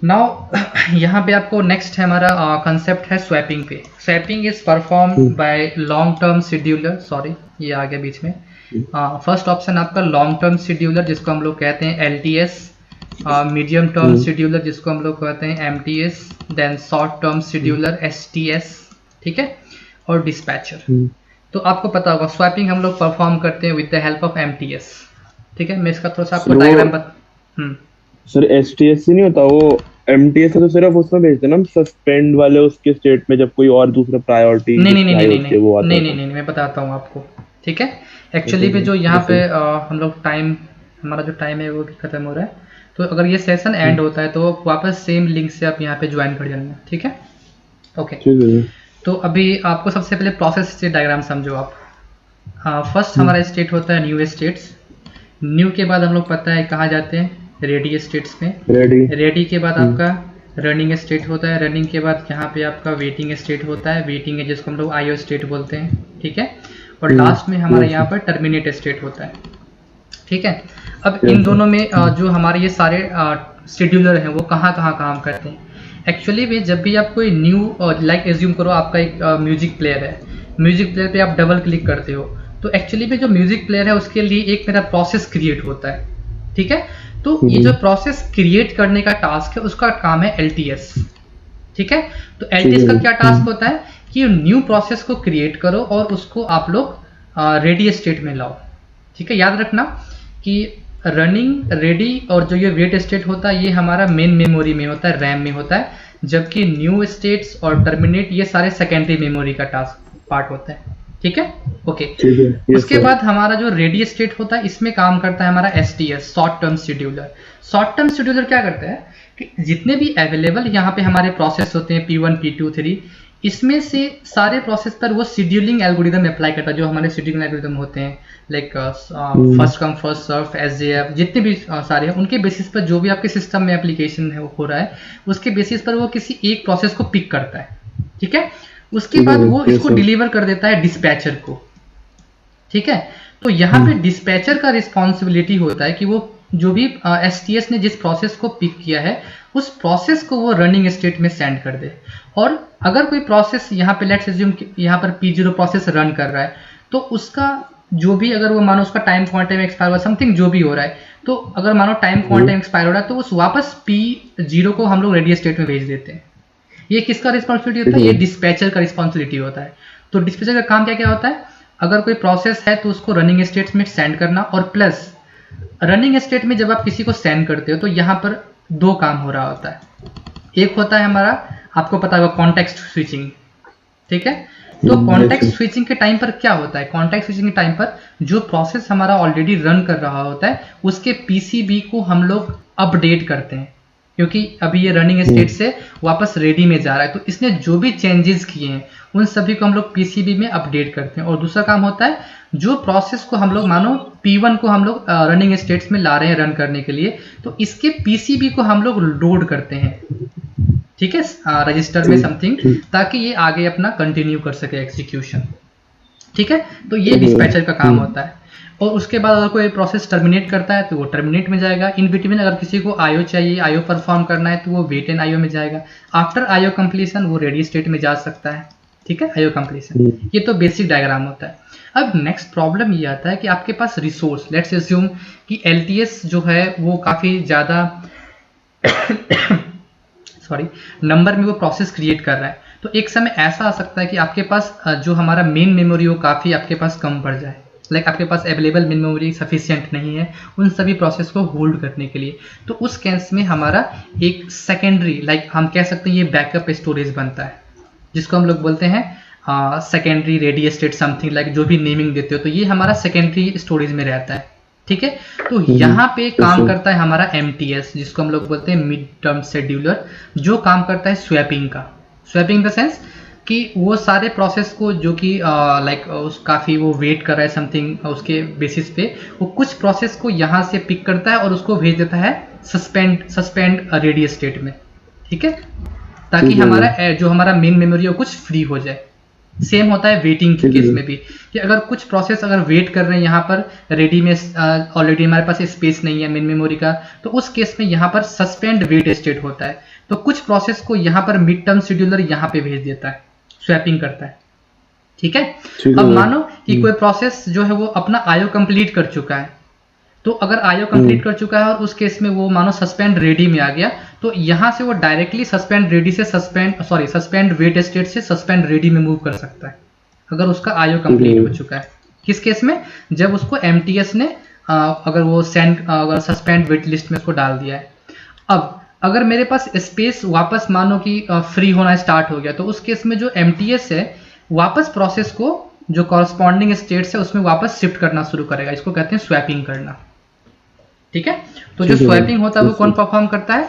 नाउ यहाँ पे आपको नेक्स्ट है हमारा कंसेप्ट है स्वैपिंग पे। Swapping is perform by long term scheduler, sorry ये आ गया बीच में। फर्स्ट ऑप्शन आपका लॉन्ग टर्म शेड्यूलर जिसको हम लोग कहते हैं LTS, मीडियम टर्म शेड्यूलर जिसको हम लोग कहते हैं MTS, then short term scheduler STS, ठीक है, और डिस्पैचर। तो आपको पता होगा स्वैपिंग हम लोग परफॉर्म करते हैं with the help of MTS, ठीक है। मैं इसका थोड़ा सा आपको डायग्राम सर STS से नहीं होता, वो MTS है तो सिर्फ उसमें भेजते हैं ना सस्पेंड वाले उसके स्टेट में, जब कोई और दूसरा प्रायोरिटी नहीं, मैं बताता हूँ आपको, ठीक है। एक्चुअली में जो यहाँ पे हम लोग टाइम, हमारा जो टाइम है वो भी खत्म हो रहा है, तो अगर ये सेशन एंड होता है तो वापस सेम लिंक से आप यहाँ पे ज्वाइन कर जाना, ठीक है, ओके। तो अभी आपको सबसे पहले प्रोसेस से डायग्राम समझो आप। फर्स्ट हमारा स्टेट होता है न्यू स्टेट्स, न्यू के बाद हम लोग पता है कहाँ जाते हैं, रेडी स्टेट्स में, रेडी के बाद आपका रनिंग स्टेट होता है, रनिंग के बाद यहाँ पे आपका वेटिंग स्टेट होता है, वेटिंग है जिसको हम लोग IO स्टेट बोलते हैं, ठीक है, और लास्ट में हमारा यहाँ पर टर्मिनेट स्टेट होता है, ठीक है। अब इन दोनों में जो हमारे ये सारे शेड्यूलर हैं वो कहाँ कहाँ काम करते हैं। एक्चुअली में जब भी आप कोई न्यू लाइक एज्यूम करो आपका एक म्यूजिक प्लेयर है, म्यूजिक प्लेयर पे आप डबल क्लिक करते हो तो एक्चुअली में जो म्यूजिक प्लेयर है उसके लिए एक मेरा प्रोसेस क्रिएट होता है, ठीक है। तो ये जो प्रोसेस क्रिएट करने का टास्क है उसका काम है LTS, ठीक है। तो LTS का क्या टास्क होता है कि न्यू प्रोसेस को क्रिएट करो और उसको आप लोग रेडी स्टेट में लाओ, ठीक है। याद रखना कि रनिंग, रेडी और जो ये वेट स्टेट होता है ये हमारा मेन मेमोरी में होता है, रैम में होता है, जबकि न्यू स्टेट्स और टर्मिनेट ये सारे सेकेंडरी मेमोरी का टास्क पार्ट होता है, ठीक है, ओके। उसके बाद हमारा जो रेडी स्टेट होता है इसमें काम करता है हमारा STS, short term scheduler. Short term scheduler क्या करता है कि जितने भी अवेलेबल यहाँ पे हमारे प्रोसेस होते हैं P1 P2 3, इसमें से सारे प्रोसेस पर वो शेड्यूलिंग एल्गोरिदम अप्लाई करता है, जो हमारे शेड्यूलिंग एल्गोरिदम होते हैं like first come first serve, SJF, जितने भी सारे हैं उनके बेसिस पर जो भी आपके सिस्टम में एप्लीकेशन है वो हो रहा है उसके बेसिस पर वो किसी एक प्रोसेस को पिक करता है, ठीक है। उसके बाद वो इसको डिलीवर कर देता है डिस्पैचर को, ठीक है। तो यहाँ पे डिस्पैचर का रिस्पॉन्सिबिलिटी होता है कि वो जो भी STS ने जिस प्रोसेस को पिक किया है उस प्रोसेस को वो रनिंग स्टेट में सेंड कर दे। और अगर कोई प्रोसेस यहाँ पे लेट्स अज्यूम यहाँ पर P0 प्रोसेस रन कर रहा है तो उसका जो भी, अगर वो मानो उसका टाइम क्वांटम एक्सपायर हुआ समथिंग जो भी हो रहा है, तो अगर मानो टाइम क्वांटम एक्सपायर हो रहा है तो उस वापस P0 को हम लोग रेडी स्टेट में भेज देते हैं। ये किसका रिस्पॉन्सिबिलिटी होता है? ये डिस्पैचर का रिस्पॉन्सिबिलिटी होता है। तो डिस्पैचर का काम क्या क्या होता है? अगर कोई प्रोसेस है तो उसको रनिंग स्टेट में सेंड करना, और प्लस रनिंग स्टेट में जब आप किसी को सेंड करते हो तो यहाँ पर दो काम हो रहा होता है। एक होता है हमारा, आपको पता होगा, कॉन्टेक्स्ट स्विचिंग, ठीक है। तो कॉन्टेक्स्ट स्विचिंग के टाइम पर क्या होता है? कॉन्टेक्स्ट स्विचिंग के टाइम पर जो प्रोसेस हमारा ऑलरेडी रन कर रहा होता है उसके PCB को हम लोग अपडेट करते हैं, क्योंकि अभी ये रनिंग स्टेट से वापस रेडी में जा रहा है, तो इसने जो भी चेंजेस किए हैं उन सभी को हम लोग PCB में अपडेट करते हैं। और दूसरा काम होता है, जो प्रोसेस को हम लोग मानो P1 को हम लोग रनिंग स्टेट्स में ला रहे हैं रन करने के लिए, तो इसके PCB को हम लोग लोड करते हैं, ठीक है, रजिस्टर में समथिंग, ताकि ये आगे अपना कंटिन्यू कर सके एग्जीक्यूशन, ठीक है। तो ये डिस्पैचर का काम होता है। और उसके बाद अगर कोई प्रोसेस टर्मिनेट करता है तो वो टर्मिनेट में जाएगा। इन बिटवीन अगर किसी को IO चाहिए, IO परफॉर्म करना है, तो वो वेट एंड IO में जाएगा। आफ्टर IO कंप्लीशन वो रेडी स्टेट में जा सकता है, ठीक है, IO कंप्लीशन। ये तो बेसिक डायग्राम होता है। अब नेक्स्ट प्रॉब्लम ये आता है कि आपके पास रिसोर्स, लेट्स अज्यूम कि LTS जो है वो काफ़ी ज़्यादा सॉरी नंबर में वो प्रोसेस क्रिएट कर रहा है, तो एक समय ऐसा आ सकता है कि आपके पास जो हमारा मेन मेमोरी हो काफ़ी आपके पास कम पड़ जाए, लाइक आपके पास अवेलेबल मेन मेमोरी सफिशिएंट नहीं है उन सभी प्रोसेस को होल्ड करने के लिए। तो उस केस में हमारा एक सेकेंडरी, लाइक हम कह सकते हैं ये बैकअप स्टोरेज बनता है, जिसको हम लोग बोलते हैं secondary ready state something, like जो भी नेमिंग देते हो, तो ये हमारा सेकेंडरी स्टोरेज में रहता है, ठीक है। तो यहाँ पे काम करता है हमारा MTS, जिसको हम लोग बोलते हैं मिड टर्म शेड्यूलर, जो काम करता है स्वैपिंग का। स्वैपिंग द सेंस कि वो सारे प्रोसेस को जो कि लाइक उस काफ़ी वो वेट कर रहा है समथिंग, उसके बेसिस पे वो कुछ प्रोसेस को यहाँ से पिक करता है और उसको भेज देता है सस्पेंड रेडी स्टेट में, ठीक है, ताकि हमारा जो हमारा मेन मेमोरी है कुछ फ्री हो जाए। सेम होता है वेटिंग के केस में भी, कि अगर कुछ प्रोसेस अगर वेट कर रहे हैं यहाँ पर रेडी में, ऑलरेडी हमारे पास स्पेस नहीं है मेन मेमोरी का, तो उस केस में यहाँ पर सस्पेंड वेट स्टेट होता है। तो कुछ प्रोसेस को यहाँ पर मिड टर्म शेड्यूलर यहाँ पे भेज देता है, स्वैपिंग करता है, ठीक है। अब मानो कि कोई प्रोसेस जो है वो अपना IO कंप्लीट कर चुका है, तो अगर IO कंप्लीट कर चुका है और उस केस में वो मानो सस्पेंड रेडी में आ गया, तो यहाँ से वो डायरेक्टली सस्पेंड रेडी से सस्पेंड वेट स्टेट से सस्पेंड रेडी में मूव कर सकता है, अगर उसका IO कंप्लीट हो चुका है। किस केस में? जब उसको MTS ने अगर वो अगर सस्पेंड वेट लिस्ट में उसको डाल दिया है। अब अगर मेरे पास स्पेस वापस मानो कि फ्री होना स्टार्ट हो गया, तो उस केस में जो MTS है वापस प्रोसेस को जो कॉरस्पॉन्डिंग स्टेट्स है उसमें वापस शिफ्ट करना शुरू करेगा। इसको कहते हैं स्वैपिंग करना, ठीक है। तो जो स्वैपिंग होता है वो कौन परफॉर्म करता है?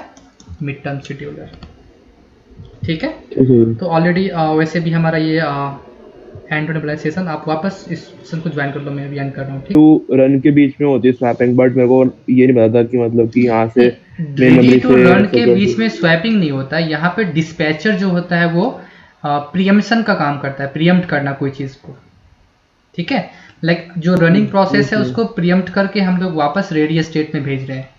मिड टर्म शेड्यूलर, ठीक है। तो ऑलरेडी वैसे भी हमारा ये एंड टू एंड सेशन, आप वापस इस सेशन को ज्वाइन कर लो, मैं भी एंड कर रहा हूँ, ठीक। तो रन के बीच में होती है स्वैपिंग, बट मेरे को ये नहीं पता था कि मतलब कि यहाँ से रेडी टू रन के बीच में स्वैपिंग नहीं होता है। यहाँ पे डिस्पैचर जो होता है वो प्रीएम्पशन का काम करता है, प्रीएम्प्ट करना कोई चीज को, ठीक है। लाइक जो रनिंग प्रोसेस है उसको प्रीएम्प्ट करके हम लोग वापस रेडी स्टेट में भेज रहे हैं।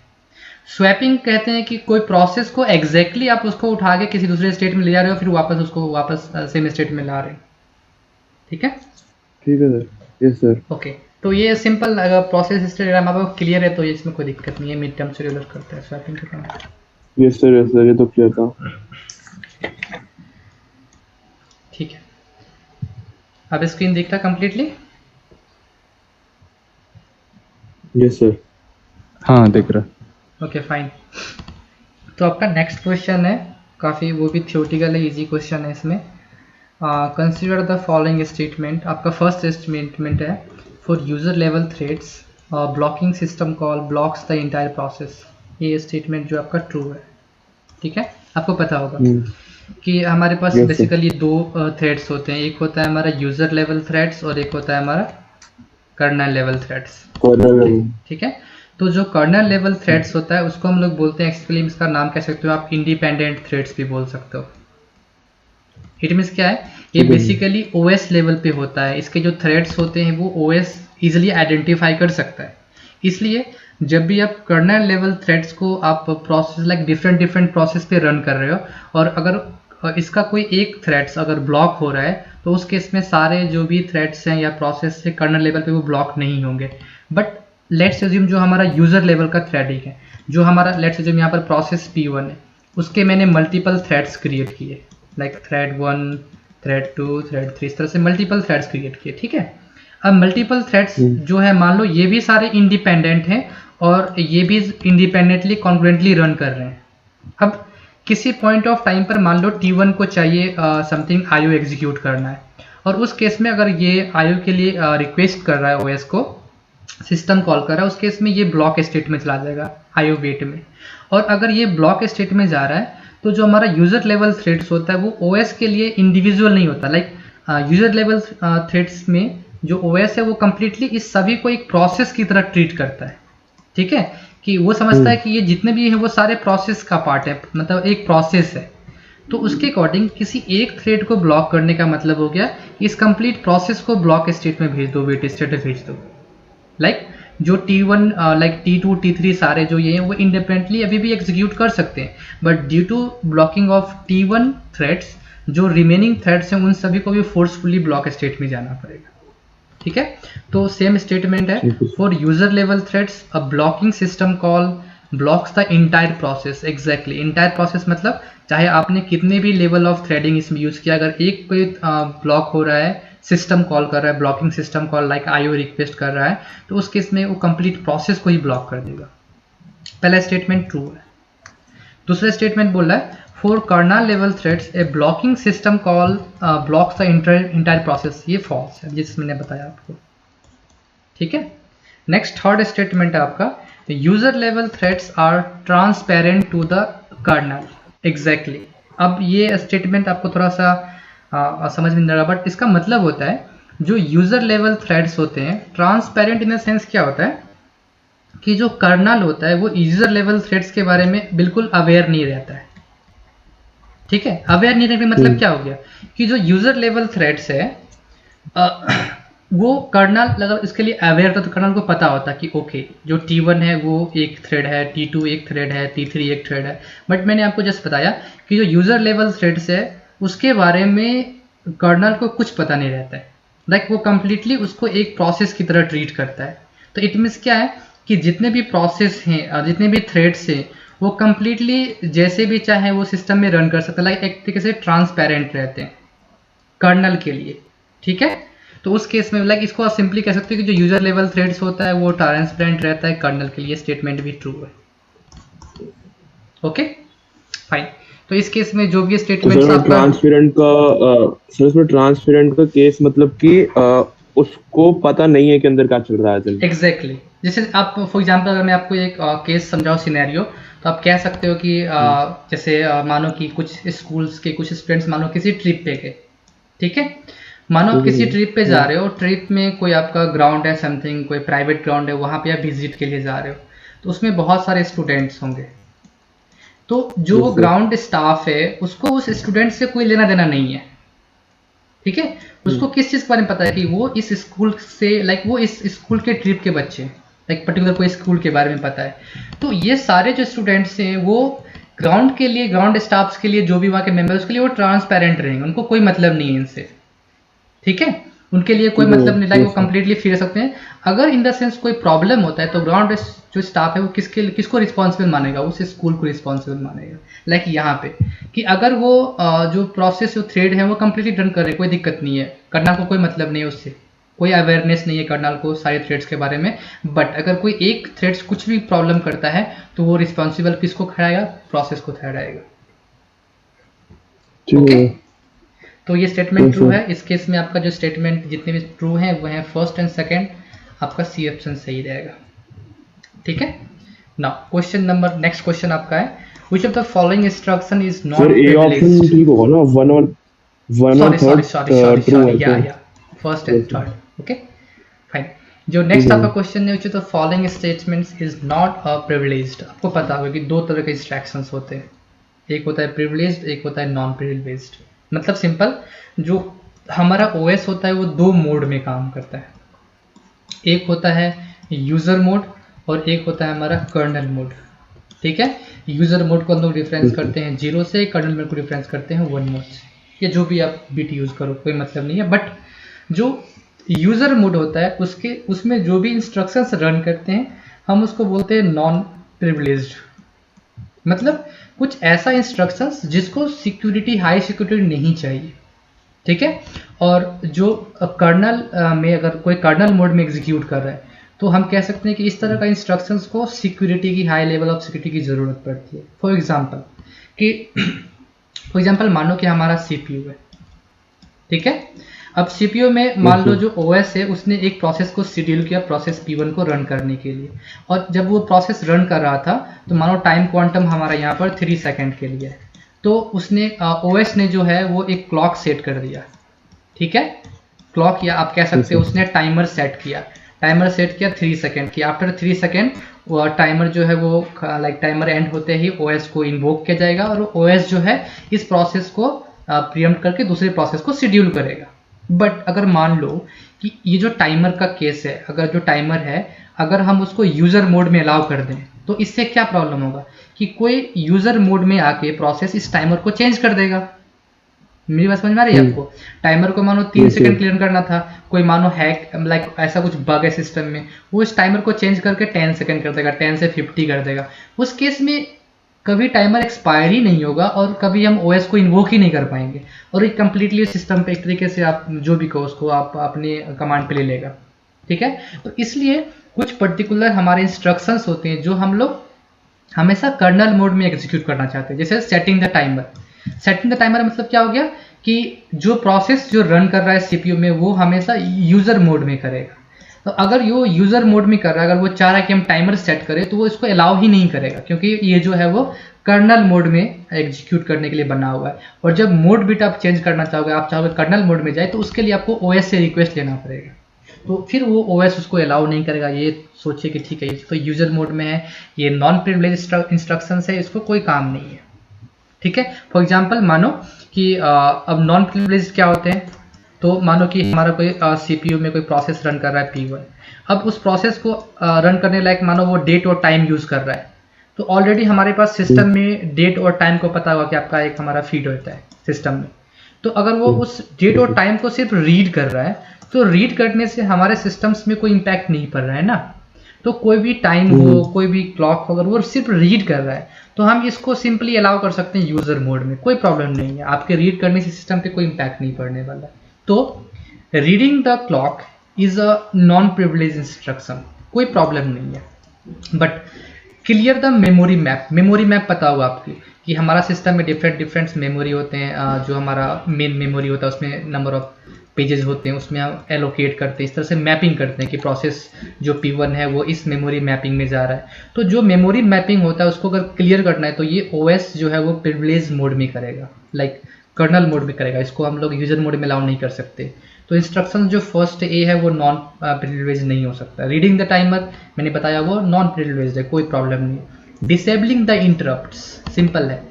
स्वैपिंग कहते हैं कि कोई प्रोसेस को एग्जैक्टली आप उसको उठा के किसी दूसरे स्टेट में ले जा रहे हो, फिर वापस उसको वापस सेम स्टेट में ला रहे हैं, ठीक है? ठीक है सर। Yes sir. ओके, तो ये सिंपल अगर प्रोसेस हिस्ट्री डायग्राम आपको क्लियर है तो इसमें कोई दिक्कत नहीं है, मिड टर्म से रिलेट करते हैं स्वैपिंग के काम। यस सर, ये तो क्लियर था। ठीक है, अब स्क्रीन दिख रहा कंप्लीटली? Yes sir. हाँ दिख रहा। Okay fine. तो आपका नेक्स्ट क्वेश्चन है, काफ़ी वो भी थियोरेटिकल है, इजी क्वेश्चन है इसमें। Consider the following statement. आपका फर्स्ट स्टेटमेंट है, for user level threads blocking system call blocks the entire process. ये स्टेटमेंट जो आपका ट्रू है, ठीक है? आपको पता होगा कि हमारे पास Yes, बेसिकली दो थ्रेड्स होते हैं, एक होता है हमारा यूजर लेवल थ्रेड्स और एक होता है हमारा कर्नल लेवल थ्रेड्स, ठीक है? तो जो कर्नल लेवल थ्रेड्स होता है उसको हम लोग बोलते हैं, एक्चुअली इसका नाम कह सकते हो आप इंडिपेंडेंट थ्रेड्स भी बोल सकते हो। इट मीन्स क्या है, ये बेसिकली ओएस लेवल पे होता है, इसके जो थ्रेड्स होते हैं वो ओएस इजिली आइडेंटिफाई कर सकता है। इसलिए जब भी आप कर्नल लेवल थ्रेड्स को आप प्रोसेस लाइक डिफरेंट प्रोसेस पे रन कर रहे हो और अगर इसका कोई एक थ्रेड्स अगर ब्लॉक हो रहा है तो उस केस में सारे जो भी थ्रेड्स हैं या प्रोसेस है कर्नल लेवल पे वो ब्लॉक नहीं होंगे। बट लेट्स अज्यूम जो हमारा यूजर लेवल का थ्रेडिंग है, जो हमारा लेट्स अज्यूम यहाँ पर प्रोसेस P1 है, उसके मैंने मल्टीपल थ्रेड्स क्रिएट किए, लाइक थ्रेड 1, थ्रेड 2, थ्रेड 3, इस तरह से मल्टीपल थ्रेड्स क्रिएट किए, ठीक है? अब मल्टीपल थ्रेड्स जो है मान लो ये भी सारे इंडिपेंडेंट हैं और ये भी इंडिपेंडेंटली कॉन्ग्रुएंटली रन कर रहे हैं। अब किसी पॉइंट ऑफ टाइम पर मान लो T1 को चाहिए समथिंग IO एग्जीक्यूट करना है और उस केस में अगर ये IO के लिए रिक्वेस्ट कर रहा है OS को, सिस्टम कॉल कर रहा है, उस केस में ये ब्लॉक स्टेट में चला जाएगा IO वेट में। और अगर ये ब्लॉक स्टेट में जा रहा है तो जो हमारा यूजर लेवल थ्रेड्स होता है वो OS के लिए इंडिविजुअल नहीं होता, लाइक यूजर लेवल थ्रेड्स में जो OS है वो कंप्लीटली इस सभी को एक प्रोसेस की तरह ट्रीट करता है, ठीक है? कि वो समझता है कि ये जितने भी हैं वो सारे प्रोसेस का पार्ट है, मतलब एक प्रोसेस है। तो उसके अकॉर्डिंग किसी एक थ्रेड को ब्लॉक करने का मतलब हो गया इस कंप्लीट प्रोसेस को ब्लॉक स्टेट में भेज दो, वेट स्टेट में भेज दो। लाइक जो T1 लाइक T2 T3 सारे जो ये हैं वो इंडिपेंडेंटली अभी भी एग्जीक्यूट कर सकते हैं, but due to blocking of T1 threads जो रिमेनिंग थ्रेड्स हैं उन सभी को भी फोर्सफुली ब्लॉक स्टेट में जाना पड़ेगा, ठीक है? तो सेम स्टेटमेंट है, for user level threads a blocking system call blocks the entire process. Exactly, entire process मतलब चाहे आपने कितने भी लेवल ऑफ थ्रेडिंग इसमें यूज किया, अगर एक कोई ब्लॉक हो रहा है, सिस्टम कॉल कर रहा है, blocking system call like IO request कर रहा है, तो उस केस में वो कंप्लीट प्रोसेस को ही ब्लॉक कर देगा। पहला स्टेटमेंट ट्रू है। दूसरा स्टेटमेंट बोल रहा है, for kernel level threads a blocking system call blocks the entire process. ये फॉल्स है जिस मैंने बताया आपको, ठीक है? नेक्स्ट थर्ड स्टेटमेंट है आपका, user level threads are transparent to the kernel. Exactly, अब ये स्टेटमेंट आपको थोड़ा सा समझ में नहीं आ रहा, बट इसका मतलब होता है जो यूजर लेवल थ्रेड्स होते हैं ट्रांसपेरेंट इन द सेंस क्या होता है कि जो कर्नल होता है वो यूजर लेवल थ्रेड्स के बारे में बिल्कुल अवेयर नहीं रहता है, ठीक है? अवेयर नहीं रहने का मतलब क्या हो गया कि जो यूजर लेवल थ्रेड्स है वो कर्नल अगर इसके लिए अवेयर था तो कर्नल को पता होता कि ओके जो T1 है वो एक थ्रेड है, T2 एक थ्रेड है, T3 एक थ्रेड है। बट मैंने आपको जस्ट बताया कि जो यूजर लेवल थ्रेड्स है उसके बारे में कर्नल को कुछ पता नहीं रहता है, लाइक वो कंप्लीटली उसको एक प्रोसेस की तरह ट्रीट करता है। तो इट मीन्स क्या है कि जितने भी प्रोसेस हैं, जितने भी थ्रेड्स हैं, वो कंप्लीटली जैसे भी चाहे वो सिस्टम में रन कर सकता है, लाइक एक तरीके से ट्रांसपेरेंट रहते हैं कर्नल के लिए, ठीक है? तो उस केस में लाइक इसको आप सिंपली कह सकते हो कि जो यूजर लेवल थ्रेड्स होता है वो ट्रांसपेरेंट रहता है कर्नल के लिए। स्टेटमेंट भी ट्रू है, ओके फाइन। तो इस केस में जो भी स्टेटमेंट्स आपका ट्रांसपेरेंट का सर इसमें ट्रांसपेरेंट का केस मतलब कि उसको पता नहीं है कि अंदर क्या चल रहा है। एग्जैक्टली, जैसे आप फॉर एग्जांपल अगर मैं आपको एक केस समझाऊं सिनेरियो, तो आप कह सकते हो कि जैसे मानो कि कुछ स्कूल्स के कुछ स्टूडेंट्स मानो किसी ट्रिप पे गए, ठीक है? मानो आप किसी ट्रिप पे जा रहे हो, ट्रिप में कोई आपका ग्राउंड है, समथिंग कोई प्राइवेट ग्राउंड है, वहाँ पे आप विजिट के लिए जा रहे हो, तो उसमें बहुत सारे स्टूडेंट्स होंगे। तो जो ग्राउंड स्टाफ है उसको उस स्टूडेंट से कोई लेना देना नहीं है, ठीक है? उसको किस चीज़ के बारे में पता है कि वो इस स्कूल से लाइक वो इस स्कूल के ट्रिप के बच्चे, लाइक पर्टिकुलर कोई स्कूल के बारे में पता है। तो ये सारे जो स्टूडेंट्स हैं वो ग्राउंड के लिए, ग्राउंड स्टाफ्स के लिए, जो भी वहाँ के मेंबर्स के लिए वो ट्रांसपेरेंट रहेंगे, उनको कोई मतलब नहीं है इनसे, ठीक है? उनके लिए कोई मतलब नहीं, लाइक वो कंप्लीटली फ्री रह सकते हैं। अगर इन द सेंस कोई प्रॉब्लम होता है तो ग्राउंड जो स्टाफ है वो किसको रिस्पॉन्सिबल मानेगा, उस स्कूल को रिस्पॉन्सिबल मानेगा। लाइक यहाँ पे कि अगर वो जो प्रोसेस जो थ्रेड है वो कंप्लीटली रन कर रहे, कोई दिक्कत नहीं है, कर्नल को कोई मतलब नहीं है उससे, कोई अवेयरनेस नहीं है कर्नल को सारे थ्रेड्स के बारे में। बट अगर कोई एक थ्रेड्स कुछ भी प्रॉब्लम करता है तो वो रिस्पॉन्सिबल किसको ठहराएगा, प्रोसेस को ठहराएगा। ओके, तो ये स्टेटमेंट ट्रू है। इस केस में आपका जो स्टेटमेंट जितने भी ट्रू हैं वो हैं फर्स्ट एंड सेकंड, आपका सी ऑप्शन सही रहेगा। ठीक है, now question number, next question आपका है which of the following instruction is not privileged. ठीक होगा ना, वन और थर्ड ट्रू है या first and third. Okay fine. जो नेक्स्ट आपका क्वेश्चन है which of the following statements is not privileged. आपको पता होगा कि दो तरह के इंस्ट्रक्शंस होते हैं, एक होता है प्रिविलेज्ड, एक होता है नॉन प्रिविलेज्ड। मतलब सिंपल, जो हमारा ओएस होता है वो दो मोड में काम करता है, एक होता है यूजर मोड और एक होता है हमारा कर्नल मोड। ठीक है, यूजर मोड को हम लोग डिफरेंस करते हैं 0 से, कर्नल मोड को डिफरेंस करते हैं 1 मोड से। ये जो भी आप बिट यूज करो कोई मतलब नहीं है। बट जो यूजर मोड होता है उसमें जो भी इंस्ट्रक्शंस रन करते हैं हम उसको बोलते हैं नॉन प्रिविलेज्ड। मतलब कुछ ऐसा इंस्ट्रक्शंस जिसको सिक्योरिटी, हाई सिक्योरिटी नहीं चाहिए। ठीक है, और जो कर्नल में अगर कोई कर्नल मोड में एग्जीक्यूट कर रहा है तो हम कह सकते हैं कि इस तरह का इंस्ट्रक्शंस को सिक्योरिटी की, हाई लेवल ऑफ सिक्योरिटी की ज़रूरत पड़ती है। फॉर एग्जांपल मानो कि हमारा सीपीयू है। ठीक है, अब सीपीयू में मान लो जो ओएस है उसने एक प्रोसेस को शेड्यूल किया प्रोसेस P1 को रन करने के लिए, और जब वो प्रोसेस रन कर रहा था तो मानो टाइम क्वांटम हमारा यहाँ पर 3 सेकंड के लिए है, तो उसने ओएस ने जो है वो एक क्लॉक सेट कर दिया। ठीक है, क्लॉक, या आप कह सकते हो उसने टाइमर सेट किया 3 सेकंड की। आफ्टर 3 सेकंड वो टाइमर जो है वो लाइक टाइमर एंड होते ही ओएस को इन्वोक किया जाएगा और ओएस जो है इस प्रोसेस को प्रीएम्प्ट करके दूसरे प्रोसेस को शेड्यूल करेगा। बट अगर मान लो कि ये जो टाइमर का केस है, अगर जो टाइमर है अगर हम उसको यूजर मोड में अलाउ कर दें तो इससे क्या प्रॉब्लम होगा कि कोई यूजर मोड में आके प्रोसेस इस टाइमर को चेंज कर देगा। मेरी बात समझ में आ रही है आपको? टाइमर को मानो 3 सेकंड क्लियर करना था, कोई मानो हैक लाइक ऐसा कुछ बग है सिस्टम में, वो इस टाइमर को चेंज करके 10 सेकंड कर देगा, 10 से 50 कर देगा। उस केस में कभी टाइमर एक्सपायर ही नहीं होगा और कभी हम ओएस को इन्वोक ही नहीं कर पाएंगे, और ये कंप्लीटली सिस्टम पे एक तरीके से आप जो भी कहो उसको आप अपने कमांड पे ले लेगा। ठीक है, तो इसलिए कुछ पर्टिकुलर हमारे इंस्ट्रक्शंस होते हैं जो हम लोग हमेशा कर्नल मोड में एग्जीक्यूट करना चाहते हैं। जैसे setting the timer. Setting the timer मतलब क्या हो गया कि जो प्रोसेस जो रन कर रहा है सीपीयू में वो हमेशा यूजर मोड में करेगा। तो अगर वो यूजर मोड में कर रहा है, अगर वो चाह रहा है कि हम टाइमर सेट करें तो वो इसको अलाउ ही नहीं करेगा, क्योंकि ये जो है वो कर्नल मोड में एग्जीक्यूट करने के लिए बना हुआ है। और जब मोड बिट आप चेंज करना चाहोगे, आप चाहोगे कर्नल मोड में जाए, तो उसके लिए आपको ओएस से रिक्वेस्ट लेना पड़ेगा, तो फिर वो ओएस उसको अलाउ नहीं करेगा। ये सोचिए कि ठीक है ये तो यूजर मोड में है, ये नॉन प्रिविलेज इंस्ट्रक्शंस है, इसको कोई काम नहीं है। ठीक है, फॉर एग्जाम्पल मानो कि अब नॉन प्रिविलेज क्या होते हैं, तो मानो कि हमारा कोई सीपीयू में कोई प्रोसेस रन कर रहा है P1। अब उस प्रोसेस को रन करने लायक मानो वो डेट और टाइम यूज कर रहा है, तो ऑलरेडी हमारे पास सिस्टम में डेट और टाइम को पता होगा कि आपका एक हमारा फीड होता है सिस्टम में। तो अगर वो उस डेट और टाइम को सिर्फ रीड कर रहा है तो रीड करने से हमारे सिस्टम्स में कोई इम्पैक्ट नहीं पड़ रहा है ना। तो कोई भी टाइम हो, कोई भी क्लॉक हो, अगर वो सिर्फ रीड कर रहा है तो हम इसको सिंपली अलाउ कर सकते हैं यूजर मोड में, कोई प्रॉब्लम नहीं है। आपके रीड करने से सिस्टम पे कोई इम्पैक्ट नहीं पड़ने वाला। तो reading the clock is a non privilege instruction, कोई प्रॉब्लम नहीं है। But clear the memory map. Memory map पता होगा आपकी कि हमारा सिस्टम में डिफरेंट मेमोरी होते हैं। जो हमारा मेन मेमोरी होता है उसमें नंबर ऑफ पेजेस होते हैं, उसमें हम एलोकेट करते हैं, इस तरह से मैपिंग करते हैं कि प्रोसेस जो P1 है वो इस मेमोरी मैपिंग में जा रहा है। तो जो मेमोरी मैपिंग होता है उसको अगर क्लियर करना है तो ये OS जो है वो प्रिविलेज मोड में करेगा, लाइक कर्नल मोड में करेगा। इसको हम लोग यूजर मोड में अलाउ नहीं कर सकते। तो इंस्ट्रक्शन जो फर्स्ट ए है वो नॉन प्रिविलेज नहीं हो सकता। रीडिंग द टाइमर मैंने बताया वो नॉन प्रिविलेज है, कोई प्रॉब्लम नहीं। डिसेबलिंग द इंटरप्ट्स सिंपल है।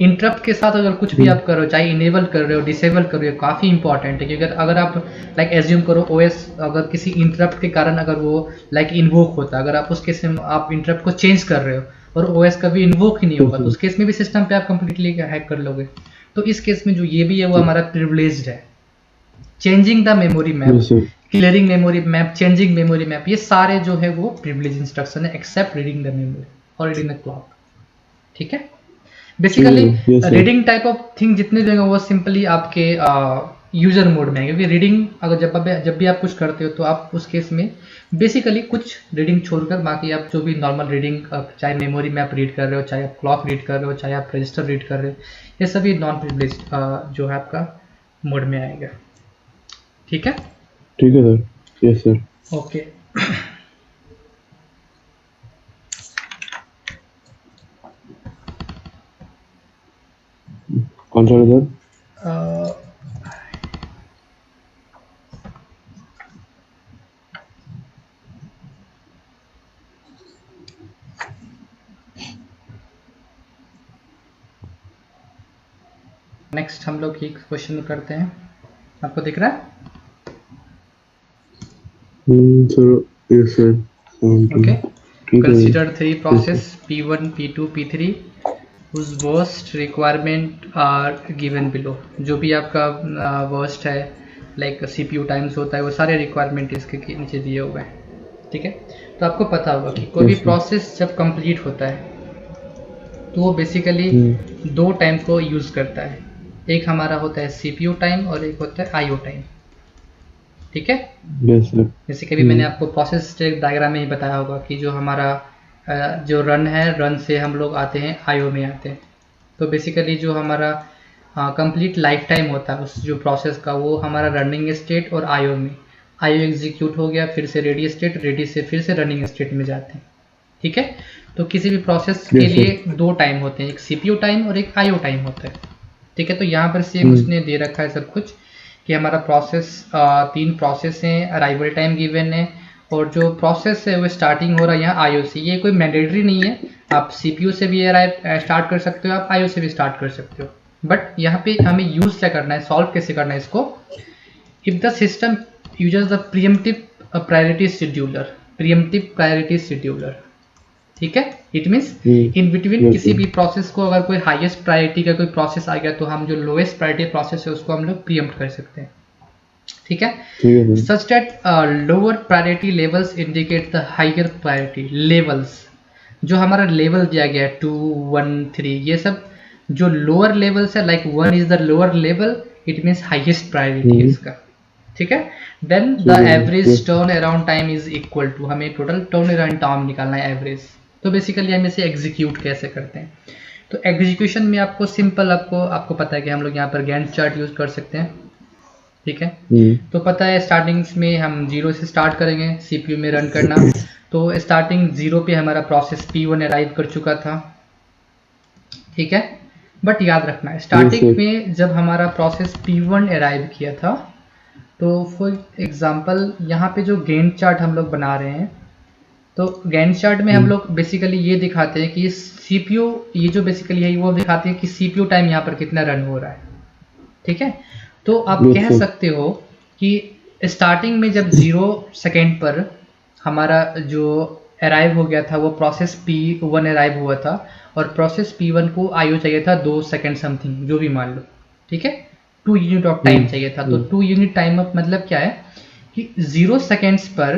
इंटरप्ट के साथ अगर कुछ भी आप करो, चाहे इनेबल कर रहे हो, डिसेबल कर रहे हो, काफ़ी इंपॉर्टेंट है। क्योंकि अगर आप लाइक एज्यूम करो OS अगर किसी इंटरप्ट के कारण अगर वो लाइक इन्वोक होता, अगर आप उस केस में आप इंटरप्ट को चेंज कर रहे हो और OS कभी इन्वोक ही नहीं होगा तो उस केस में भी सिस्टम पे आप कंप्लीटली हैक कर लोगे। तो इस केस में जो ये भी है वो हमारा प्रिविलेज्ड है। Changing the memory map, Yes, sir. Clearing memory map, changing memory map, ये सारे जो है वो प्रिविलेज इंस्ट्रक्शन है एक्सेप्ट रीडिंग द मेमोरी और रीडिंग द क्लॉक। ठीक है, basically Yes, sir. Reading type of thing जितने जो है वो सिंपली आपके यूजर मोड में है, क्योंकि रीडिंग अगर जब भी आप कुछ करते हो तो आप उस केस में बेसिकली कुछ रीडिंग छोड़कर बाकी आप जो भी नॉर्मल रीडिंग, चाहे मेमोरी में आप रीड कर रहे हो, चाहे आप क्लॉक रीड कर रहे हो, चाहे आप रजिस्टर रीड कर रहे हो, ये सभी नॉन प्रिविलेज जो है आपका मोड में आएगा। ठीक है, ठीक है सर। Yes sir. ओके। कौन सा सर? नेक्स्ट हम लोग एक क्वेश्चन करते हैं, आपको दिख रहा है? Sir yes sir. Okay, consider 3 process P1, P2, P3 whose worst requirement are given below। जो भी आपका वर्स्ट है लाइक CPU टाइम्स होता है, वो सारे रिक्वायरमेंट इसके नीचे दिए हुए हैं। ठीक है, तो आपको पता होगा कि कोई भी प्रोसेस जब कंप्लीट होता है तो वो बेसिकली दो टाइम को यूज़ करता है, एक हमारा होता है CPU टाइम और एक होता है IO टाइम। ठीक है, जैसे कि मैंने आपको प्रोसेस डायग्राम में ही बताया होगा कि जो हमारा जो रन है, रन से हम लोग आते हैं IO में आते हैं। तो बेसिकली जो हमारा कंप्लीट लाइफ टाइम होता है उस जो प्रोसेस का, वो हमारा रनिंग स्टेट और IO में, IO एग्जीक्यूट हो गया, फिर से रेडी स्टेट, रेडी से फिर से रनिंग स्टेट में जाते हैं। ठीक है, तो किसी भी प्रोसेस के लिए दो टाइम होते हैं, एक CPU टाइम और एक IO टाइम होता है। ठीक है, तो यहाँ पर सेम उसने दे रखा है सब कुछ कि हमारा प्रोसेस 3 प्रोसेस हैं, अराइवल टाइम गिवन है, और जो प्रोसेस है वो स्टार्टिंग हो रहा है यहाँ IO से। ये कोई मैंडेटरी नहीं है, आप CPU से भी स्टार्ट कर सकते हो, आप IO से भी स्टार्ट कर सकते हो, बट यहाँ पे हमें यूज़ क्या करना है, सॉल्व कैसे करना है इसको। If the system uses the pre-emptive priority scheduler, pre-emptive priority scheduler. ठीक है, इट मीन्स इन बिटवीन किसी भी प्रोसेस को अगर कोई हाईएस्ट प्रायोरिटी का कोई प्रोसेस आ गया तो हम जो लोएस्ट प्रायोरिटी प्रोसेस है उसको हम लोग प्रीएम्प्ट कर सकते हैं। ठीक है, such that lower priority levels indicate the higher priority levels. जो हमारा लेवल दिया गया है 2, 1, 3, ये सब जो लोअर लेवल्स है, like 1 is the lower level, it means highest priority है इसका। ठीक है, then the average turn around time is equal to, हमें टोटल टर्न अराउंड टाइम निकालना है एवरेज। तो बेसिकली हम इसे एग्जीक्यूट कैसे करते हैं, तो एग्जीक्यूशन में आपको सिंपल आपको पता है कि हम लोग यहाँ पर गैंट चार्ट यूज कर सकते हैं। ठीक है, तो पता है स्टार्टिंग्स में हम 0 से स्टार्ट करेंगे CPU में रन करना। तो स्टार्टिंग 0 पे हमारा प्रोसेस P1 अराइव कर चुका था। ठीक है, बट याद रखना है स्टार्टिंग में जब हमारा प्रोसेस P1 अराइव किया था, तो फॉर एग्जांपल यहाँ पे जो गैंट चार्ट हम लोग बना रहे हैं, तो गैंट चार्ट में हम लोग बेसिकली ये दिखाते हैं कि CPU, ये जो बेसिकली है वो दिखाते हैं कि CPU टाइम यहाँ पर कितना रन हो रहा है। ठीक है, तो आप कह सकते हो कि स्टार्टिंग में जब 0 सेकेंड पर हमारा जो अराइव हो गया था वो प्रोसेस P1 अराइव हुआ था, और प्रोसेस P1 को IO चाहिए था 2 सेकेंड समथिंग, जो भी मान लो। ठीक है, 2 यूनिट ऑफ टाइम चाहिए था। तो 2 यूनिट टाइम ऑफ मतलब क्या है कि 0 सेकेंड्स पर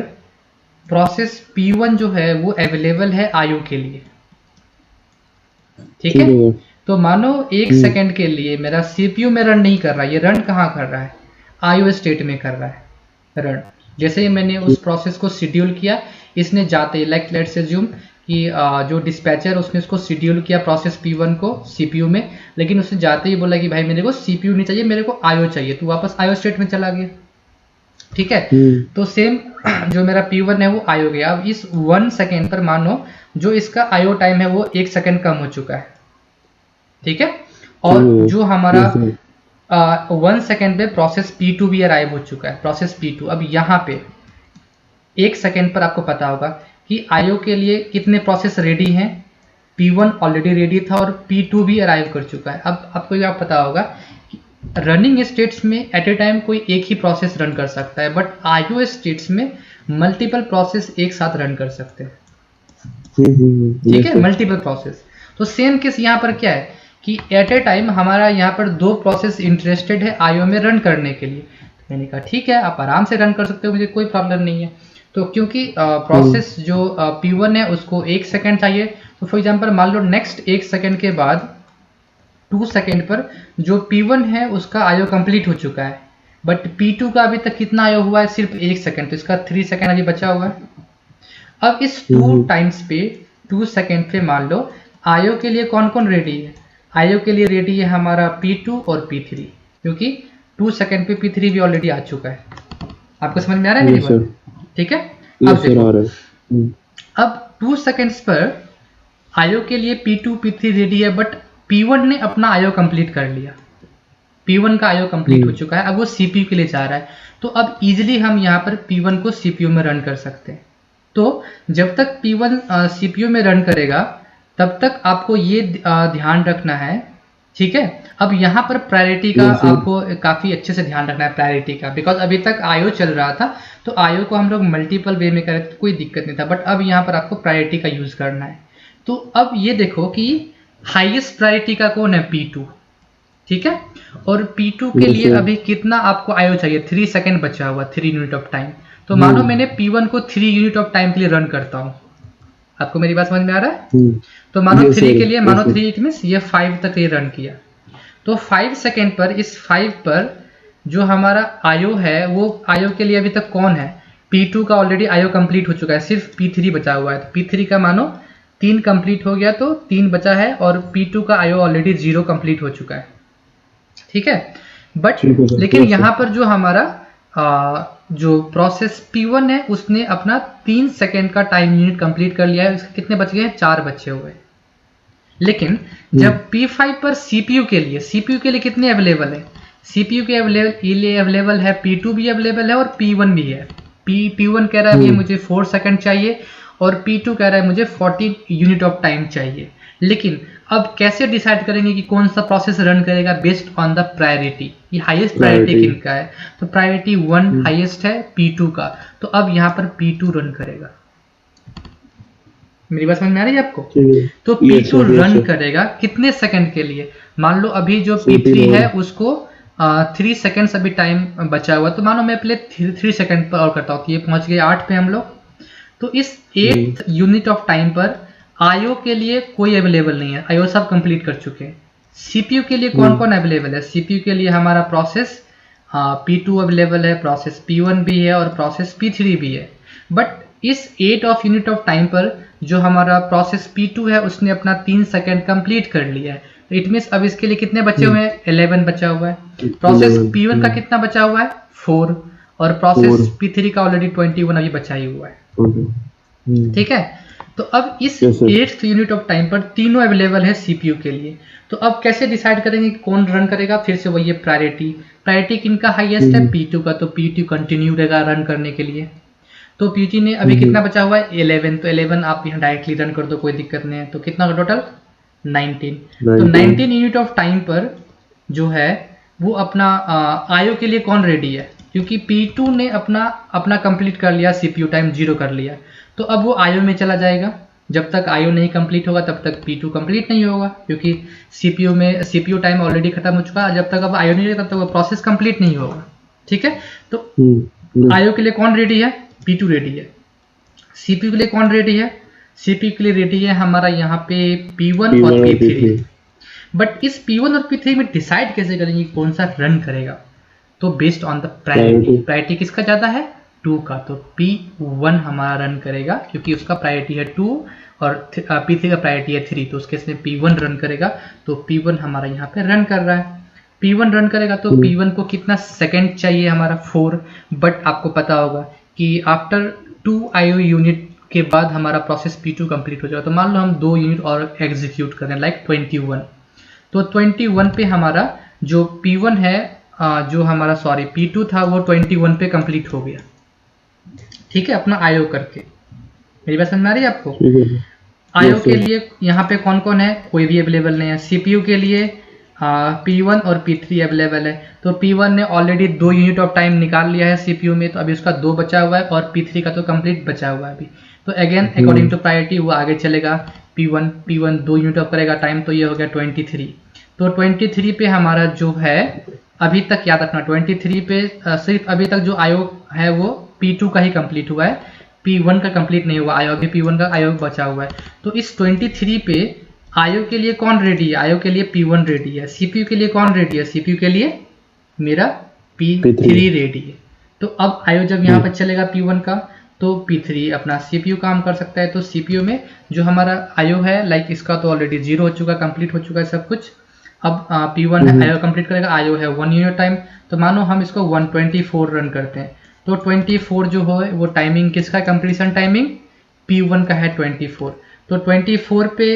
प्रोसेस P1 जो है वो अवेलेबल है IO के लिए। ठीक है, तो मानो 1 सेकेंड के लिए मेरा CPU में रन नहीं कर रहा है, ये रन कहाँ कर रहा है, IO स्टेट में कर रहा है रन। जैसे ही मैंने उस प्रोसेस को शेड्यूल किया, इसने जाते ही लेट्स अज्यूम कि जो डिस्पैचर उसने उसको शेड्यूल किया प्रोसेस P1 को CPU में, लेकिन उसने जाते ही बोला कि भाई मेरे को CPU नहीं चाहिए, मेरे को IO चाहिए, तो वापस IO स्टेट में चला गया। ठीक है, तो सेम जो मेरा P1 है वो IO गया। अब इस 1 सेकेंड पर मानो जो इसका IO टाइम है वो 1 सेकेंड कम हो चुका है। ठीक है, और जो हमारा 1 सेकेंड पे प्रोसेस P2 भी अराइव हो चुका है, प्रोसेस P2। अब यहाँ पे 1 सेकेंड पर आपको पता होगा कि IO के लिए कितने प्रोसेस रेडी हैं, P1 ऑलरेडी रेडी था और P2 भी अराइव कर चुका है। अब आपको यह पता होगा कि रनिंग स्टेट्स में एट ए टाइम कोई एक ही प्रोसेस रन कर सकता है, बट IO स्टेट्स में मल्टीपल प्रोसेस एक साथ रन कर सकते हैं। ठीक है, मल्टीपल प्रोसेस। तो सेम केस यहाँ पर क्या है कि एट ए टाइम हमारा यहाँ पर 2 प्रोसेस इंटरेस्टेड है IO में रन करने के लिए। मैंने कहा ठीक है, आप आराम से रन कर सकते हो, मुझे कोई प्रॉब्लम नहीं है। तो क्योंकि प्रोसेस जो P1 है उसको 1 सेकेंड चाहिए, तो फॉर एग्जांपल मान लो नेक्स्ट 1 सेकेंड के बाद 2 सेकेंड पर जो P1 है उसका आयो कंप्लीट हो चुका है, बट P2 का अभी तक कितना आयो हुआ है, सिर्फ 1 सेकेंड, तो इसका 3 सेकेंड अभी बचा हुआ है। अब इस 2 टाइम्स पे 2 सेकेंड पे मान लो आयो के लिए कौन कौन रेडी है। आयो के लिए रेडी है हमारा P2 और P3, क्योंकि 2 सेकेंड पे P3 भी ऑलरेडी आ चुका है। आपको समझ में आ रहा है मेरी बात? ठीक है। अब देखो, अब 2 सेकेंड्स पर आयो के लिए P2 P3 रेडी है, बट P1 ने अपना आयो कंप्लीट कर लिया, P1 का आयो कंप्लीट हो चुका है, अब वो CPU के लिए जा रहा है। तो अब इजीली हम यहाँ पर P1 को CPU में रन कर सकते हैं। तो जब तक P1 CPU में रन करेगा तब तक आपको ये ध्यान रखना है, ठीक है। अब यहाँ पर प्रायोरिटी का आपको काफ़ी अच्छे से ध्यान रखना है, प्रायोरिटी का, बिकॉज अभी तक आयो चल रहा था, तो आयो को हम लोग मल्टीपल वे में करें तो कोई दिक्कत नहीं था, बट अब यहाँ पर आपको प्रायोरिटी का यूज़ करना है। तो अब ये देखो कि हाईएस्ट प्रायोरिटी का कौन है, P2, ठीक है। और P2 के लिए अभी कितना आपको आयो चाहिए, 3 सेकेंड बचा हुआ, 3 यूनिट ऑफ टाइम। तो मानो मैंने P1 को 3 यूनिट ऑफ टाइम के लिए रन करता हूँ, आपको मेरी बात समझ में आ रहा है? तो मानो 3 के लिए, मानो 3 इट मीन्स ये 5 तक ये रन किया, तो 5 सेकेंड पर इस 5 पर जो हमारा आयो है वो आयो के लिए अभी तक कौन है, P2 का ऑलरेडी आयो कंप्लीट हो चुका है, सिर्फ P3 बचा हुआ है। तो P3 का मानो 3 कंप्लीट हो गया, तो 3 बचा है, और P2 का आयो ऑलरेडी 0 कंप्लीट हो चुका है, ठीक है। बट लेकिन यहाँ पर जो हमारा जो प्रोसेस P1 है उसने अपना 3 सेकेंड का टाइम यूनिट कंप्लीट कर लिया है, उसके कितने बच गए हैं, 4 बचे हुए। लेकिन जब P5 पर CPU के लिए कितने अवेलेबल है, CPU के लिए अवेलेबल है, P2 भी अवेलेबल है और P1 भी है। P1 कह रहा है मुझे 4 सेकेंड चाहिए, और P2 कह रहा है मुझे 40 यूनिट ऑफ टाइम चाहिए। लेकिन अब कैसे डिसाइड करेंगे कि कौन सा प्रोसेस रन करेगा, बेस्ड ऑन द प्रायोरिटी, ये हाईएस्ट प्रायोरिटी किनका है। तो प्रायोरिटी 1 हाईएस्ट है P2 का, तो अब यहाँ पर P2 रन करेगा। मेरी बात समझ में आ रही है आपको? तो P2 रन करेगा कितने सेकंड के लिए, मान लो अभी जो P3 है उसको 3 सेकंड्स अभी टाइम बचा हुआ, तो मानो मैं पहले 3 सेकंड पर और करता हूँ, तो ये पहुंच गए 8 पे हम लोग। तो इस 8 यूनिट ऑफ टाइम पर आयो के लिए कोई अवेलेबल नहीं है, आयो सब कंप्लीट कर चुके हैं। CPU के लिए कौन कौन अवेलेबल है, CPU के लिए हमारा प्रोसेस P2 अवेलेबल है, प्रोसेस P1 भी है और प्रोसेस P3 भी है। बट इस 8 ऑफ यूनिट ऑफ टाइम पर जो हमारा प्रोसेस P2 है उसने अपना 3 सेकेंड कंप्लीट कर लिया है, तो इट मीन्स अब इसके लिए कितने बचे हुए हैं, 11 बचा हुआ है। प्रोसेस P1 का कितना बचा हुआ है, 4, और प्रोसेस P3 का ऑलरेडी 21 अभी बचा ही हुआ है, ठीक है। तो अब इस 8th यूनिट ऑफ टाइम पर तीनों अवेलेबल है CPU के लिए। तो अब कैसे डिसाइड करेंगे कि कौन रन करेगा, फिर से वही प्रायोरिटी किनका हाईएस्ट है, P2 का, तो P2 कंटिन्यू रहेगा रन करने के लिए। तो P2 ने अभी कितना बचा हुआ है, 11, तो 11 आप यहाँ डायरेक्टली रन कर दो, कोई दिक्कत नहीं है। तो कितना टोटल 19। तो 19 यूनिट ऑफ टाइम पर जो है वो अपना आयो के लिए कौन रेडी है, क्योंकि P2 ने अपना कंप्लीट कर लिया, CPU टाइम 0 कर लिया, तो अब वो आयो में चला जाएगा। जब तक आयो नहीं कंप्लीट होगा तब तक P2 कंप्लीट नहीं होगा, क्योंकि CPU टाइम ऑलरेडी खत्म हो चुका है। जब तक अब आयो नहीं रहेगा तब तक वो प्रोसेस कंप्लीट नहीं होगा, ठीक है। तो आयो के लिए कौन रेडी है, P2 रेडी है। CPU के लिए कौन रेडी है, CPU के लिए रेडी है हमारा यहाँ पे P1 और P3। बट इस P1 और P3 में डिसाइड कैसे करेंगे कौन सा रन करेगा, तो बेस्ड ऑन द प्रायोरिटी किसका ज़्यादा है, 2 का, तो P1 हमारा रन करेगा, क्योंकि उसका प्रायोरिटी है 2 और P3 का प्रायोरिटी है 3, तो उसके इसमें P1 रन करेगा। तो P1 हमारा यहाँ पे रन कर रहा है, P1 रन करेगा, तो P1 को कितना सेकंड चाहिए हमारा, 4। बट आपको पता होगा कि आफ्टर 2 आयो यूनिट के बाद हमारा प्रोसेस P2 कंप्लीट हो जाएगा। तो मान लो हम 2 यूनिट और एग्जीक्यूट करें, लाइक 21, तो 21 पे हमारा जो P1 है, जो हमारा P2 था वो 21 पे कंप्लीट हो गया, ठीक है, अपना आयो करके। मेरी बात समझ में आ रही है आपको? आयो के लिए यहाँ पे कौन कौन है, कोई भी अवेलेबल नहीं है। CPU के लिए P1 और P3 अवेलेबल है, तो P1 ने ऑलरेडी 2 यूनिट ऑफ टाइम निकाल लिया है CPU में, तो अभी उसका 2 बचा हुआ है, और P3 का तो कंप्लीट बचा हुआ है अभी। तो अगेन अकॉर्डिंग टू प्रायोरिटी वो आगे चलेगा। P1 2 यूनिट ऑफ करेगा टाइम, तो ये हो गया 23। तो 23 पे हमारा जो है अभी तक याद रखना 23 पे सिर्फ अभी तक जो आयो है वो P2 का ही कंप्लीट हुआ है, P1 का कंप्लीट नहीं हुआ, आयो अभी P1 का आयो बचा हुआ है। तो इस 23 पे आयो के लिए कौन रेडी है? आयो के लिए P1 रेडी है। CPU के लिए कौन रेडी है? CPU के लिए मेरा P3 रेडी है। तो अब आयो जब यहाँ पर चलेगा P1 का तो P3 अपना CPU काम कर सकता है। तो CPU में जो हमारा आयो है लाइक इसका तो ऑलरेडी 0 हो चुका, कंप्लीट हो चुका है सब कुछ। अब P1 आयो कंप्लीट करेगा, आयो है 1 यूनिट टाइम। तो मानो हम इसको 124 रन करते हैं तो 24 जो हो वो टाइमिंग किसका है? कंप्लीशन टाइमिंग P1 का है 24। तो 24 पे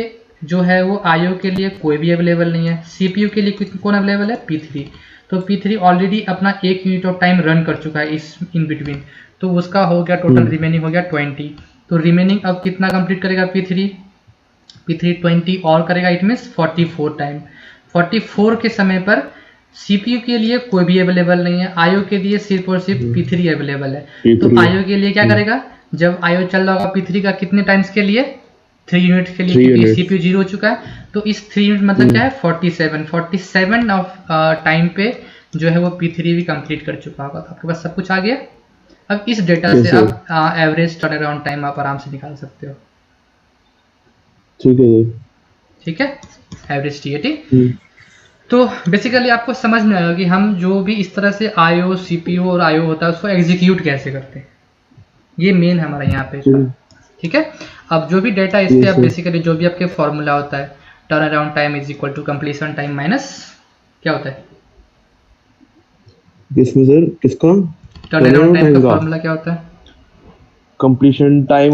जो है वो आयो के लिए कोई भी अवेलेबल नहीं है। CPU के लिए कौन अवेलेबल है? P3। तो P3 ऑलरेडी अपना 1 यूनिट ऑफ टाइम रन कर चुका है इस इन बिटवीन, तो उसका हो गया टोटल रिमेनिंग हो गया 20। तो रिमेनिंग अब कितना कंप्लीट करेगा P3? P3 20 और करेगा, इट मीन्स 44 टाइम। 44 के समय पर CPU के लिए कोई भी अवेलेबल नहीं है, आयो के लिए सिर्फ और सिर्फ P3 अवेलेबल है। तो आयो के लिए क्या करेगा? जब आयो चल रहा होगा P3 का कितने टाइम्स के लिए? 3 यूनिट के लिए, क्योंकि CPU 0 हो चुका है। तो इस 3 यूनिट मतलब क्या है? 47 ऑफ टाइम पे जो है वो P3 भी कंप्लीट कर चुका होगा। तो आपके पास सब कुछ आ गया। अब इस डेटा से आप एवरेज टर्न अराउंड टाइम आप आराम से निकाल सकते हो। ठीक है, एवरेज TAT। तो बेसिकली आपको समझ में आएगा कि हम जो भी इस तरह से आयो CPU और आयो होता है उसको एग्जीक्यूट कैसे करते हैं, ये मेन हमारा यहाँ पे। ठीक है, अब जो भी डेटा इस पे आप बेसिकली जो भी आपके फॉर्मूला होता है turn around time is equal to completion time minus क्या होता है किसमें सर? किसका टर्न अराउंड टाइम का फॉर्मूला क्या होता है? Completion time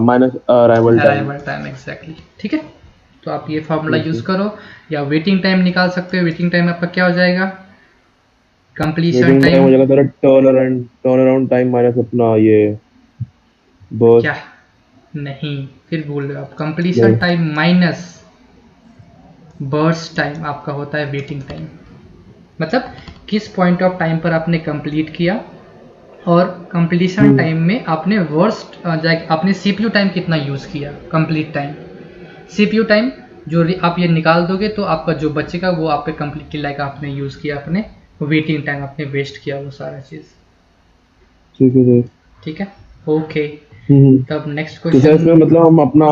minus arrival time. Exactly. ठीक है, तो आप ये फॉर्मूला यूज करो या वेटिंग टाइम निकाल सकते हो। वेटिंग टाइम आपका क्या हो जाएगा? कंप्लीशन टाइम हो जाएगा sir turn around time minus अपना ये बर्स्ट। क्या नहीं, फिर बोल रहे हो आप completion time minus burst time आपका होता है वेटिंग टाइम। मतलब किस पॉइंट ऑफ टाइम पर आपने कंप्लीट किया और कंप्लीशन टाइम में आपने वर्स्ट आपने CPU टाइम कितना यूज किया, कंप्लीट टाइम। CPU टाइम जो आप ये निकाल दोगे तो आपका जो बचेगा वो आप पे कंप्लीटली लाइक आपने यूज किया, अपने वेटिंग टाइम आपने वेस्ट किया वो सारा चीज। ठीक है, ओके। तब नेक्स्ट क्वेश्चन। इसमें मतलब हम अपना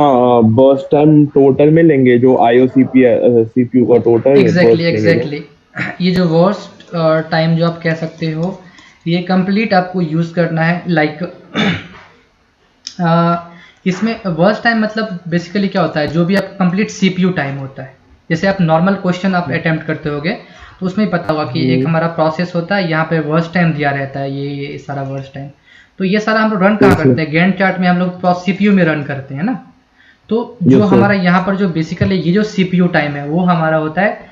बर्स्ट टाइम टोटल में लेंगे जो आईओ CPU का टोटल। एग्जैक्टली। ये जो वर्स्ट टाइम जो आप कह सकते हो ये कंप्लीट आपको यूज करना है लाइक इसमें वर्स्ट टाइम मतलब बेसिकली क्या होता है? जो भी आप कंप्लीट CPU टाइम होता है। जैसे आप नॉर्मल क्वेश्चन आप अटेम्प्ट करते होगे तो उसमें पता होगा कि एक हमारा प्रोसेस होता है, यहाँ पे वर्स्ट टाइम दिया रहता है, ये सारा वर्स्ट टाइम। तो ये सारा हम लोग रन कहाँ करते हैं? गैंट चार्ट में हम लोग CPU में रन करते हैं ना। तो जो हमारा यहाँ पर जो बेसिकली ये जो CPU टाइम है वो हमारा होता है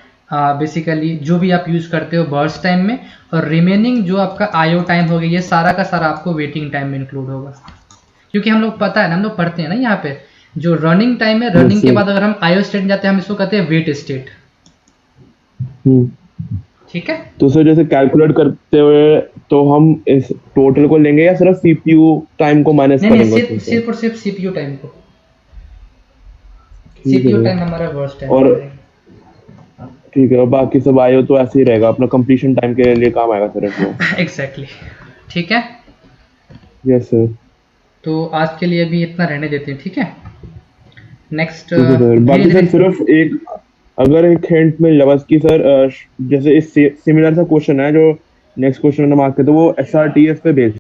बेसिकली जो भी आप यूज करते हो बर्स्ट टाइम में, और रिमेनिंग जो आपका आयो टाइम होगा ये सारा का सारा आपको वेटिंग टाइम में इंक्लूड होगा। क्योंकि हम लोग पता है ना, हम लोग पढ़ते हैं ना यहाँ पे जो रनिंग टाइम है, रनिंग के बाद अगर हम आयो स्टेट जाते हैं हम इसको कहते हैं वेट स्टेट। ठीक है, तो सर जैसे कैलकुलेट करते हुए तो हम इस टोटल को लेंगे या सिर्फ CPU टाइम को माइनस करेंगे? सिर्फ और सिर्फ CPU टाइम को। CPU टाइम हमारा वर्स्ट टाइम और ठीक है, और बाकी सब आयो तो ऐसे ही रहेगा, अपना कंप्लीशन टाइम के लिए काम आएगा सर इसमें। एग्जैक्टली। ठीक है, यस सर। तो आज के लिए भी इतना रहने देते हैं। ठीक है, नेक्स्ट बाकी सर सिर्फ एक अगर एक हिंट मिल जाए बस कि सर जैसे इस सिमिलर सा क्वेश्चन है जो नेक्स्ट क्वेश्चन हम आके तो वो SRTF पे बेस्ड